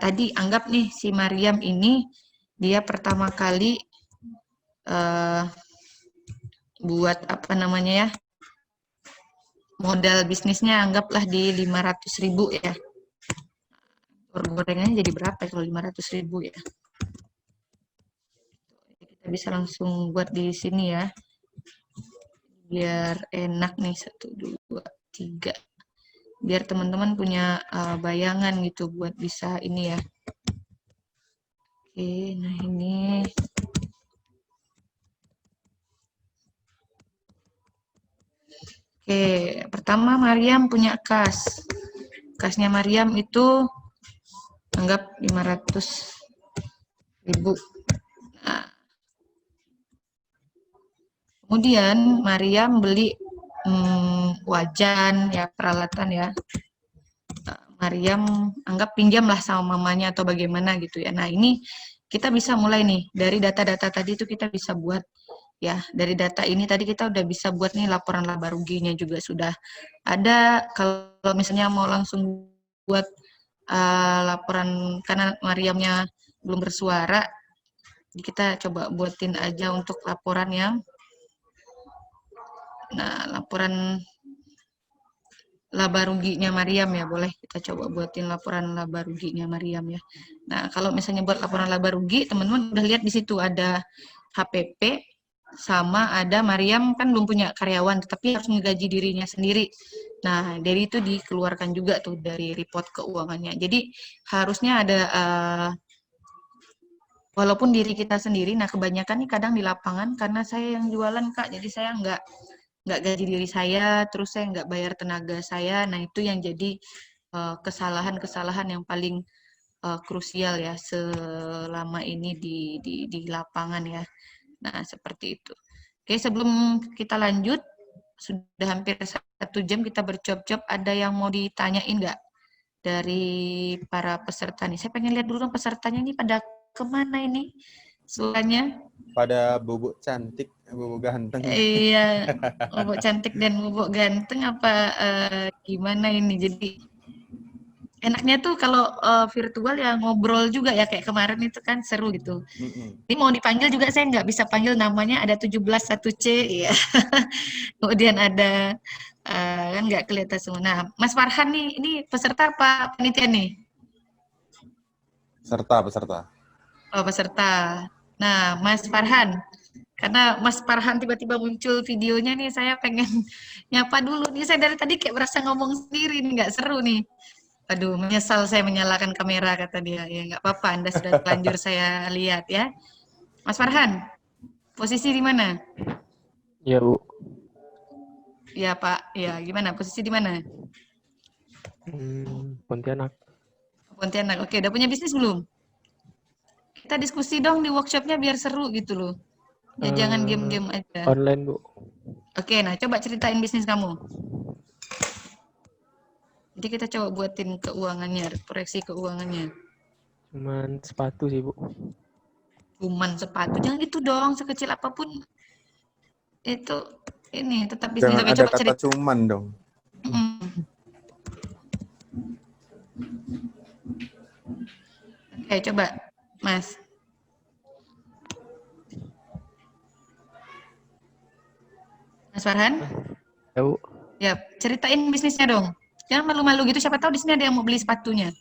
tadi anggap nih si Mariam ini dia pertama kali buat apa namanya ya, modal bisnisnya anggaplah di 500.000 ya. Gorengannya jadi berapa kalau 500.000 ya? Kita bisa langsung buat di sini ya. Biar enak nih 1, 2, 3. Biar teman-teman punya bayangan gitu buat bisa ini ya. Oke, nah ini. Oke, pertama Mariam punya kas. Kasnya Mariam itu anggap 500.000. Nah, kemudian Mariam beli wajan ya, peralatan ya. Mariam anggap pinjam lah sama mamanya atau bagaimana gitu ya. Nah, ini kita bisa mulai nih dari data-data tadi itu kita bisa buat ya. Dari data ini tadi kita udah bisa buat nih laporan laba ruginya juga sudah ada. Kalau misalnya mau langsung buat laporan karena Mariamnya belum bersuara, kita coba buatin aja untuk laporan yang laporan laba ruginya Mariam ya, boleh kita coba buatin laporan laba ruginya Mariam ya. Nah, kalau misalnya buat laporan laba rugi, teman-teman udah lihat di situ ada HPP sama ada Mariam kan belum punya karyawan, tetapi harus menggaji dirinya sendiri. Nah, dari itu dikeluarkan juga tuh dari report keuangannya. Jadi harusnya ada walaupun diri kita sendiri, nah kebanyakan nih kadang di lapangan karena saya yang jualan Kak, jadi saya nggak gaji diri saya, terus saya nggak bayar tenaga saya. Nah, itu yang jadi kesalahan-kesalahan yang paling krusial ya selama ini di lapangan ya. Nah, seperti itu. Oke, sebelum kita lanjut, sudah hampir 1 jam kita bercop-cop. Ada yang mau ditanyain nggak dari para peserta nih? Saya pengen lihat dulu dong pesertanya ini pada kemana ini suaranya. Pada bubuk cantik, bubuk ganteng. Iya, bubuk cantik dan bubuk ganteng apa gimana ini? Jadi enaknya tuh kalau virtual ya ngobrol juga ya kayak kemarin itu kan seru gitu. Ini mau dipanggil juga saya nggak bisa panggil namanya, ada 17 1C ya. Kemudian ada kan nggak kelihatan semua. Nah, Mas Farhan nih, ini peserta apa panitia nih? Peserta. Oh, peserta. Nah, Mas Farhan, Karena Mas Farhan tiba-tiba muncul videonya nih, saya pengen nyapa dulu nih. Saya dari tadi kayak berasa ngomong sendiri nih, nggak seru nih. Aduh, menyesal saya menyalakan kamera, kata dia. Ya, nggak apa-apa, Anda sudah telanjur saya lihat ya. Mas Farhan, posisi di mana? Ya, Bu. Ya, Pak. Ya, gimana? Posisi di mana? Pontianak. Pontianak. Oke, udah punya bisnis belum? Kita diskusi dong di workshopnya biar seru gitu loh. Ya, jangan diem-diem aja. Online, Bu. Oke, nah coba ceritain bisnis kamu. Jadi kita coba buatin keuangannya, proyeksi keuangannya. Cuman sepatu sih, Bu. Cuman sepatu, jangan gitu dong, sekecil apapun itu ini tetap bisnis. Jangan Oke, ada coba kata cerita. cuman dong. Oke, coba, Mas. Mas Farhan? Ya, Bu. Ya, ceritain bisnisnya dong. Jangan malu-malu gitu, siapa tahu di sini ada yang mau beli sepatunya.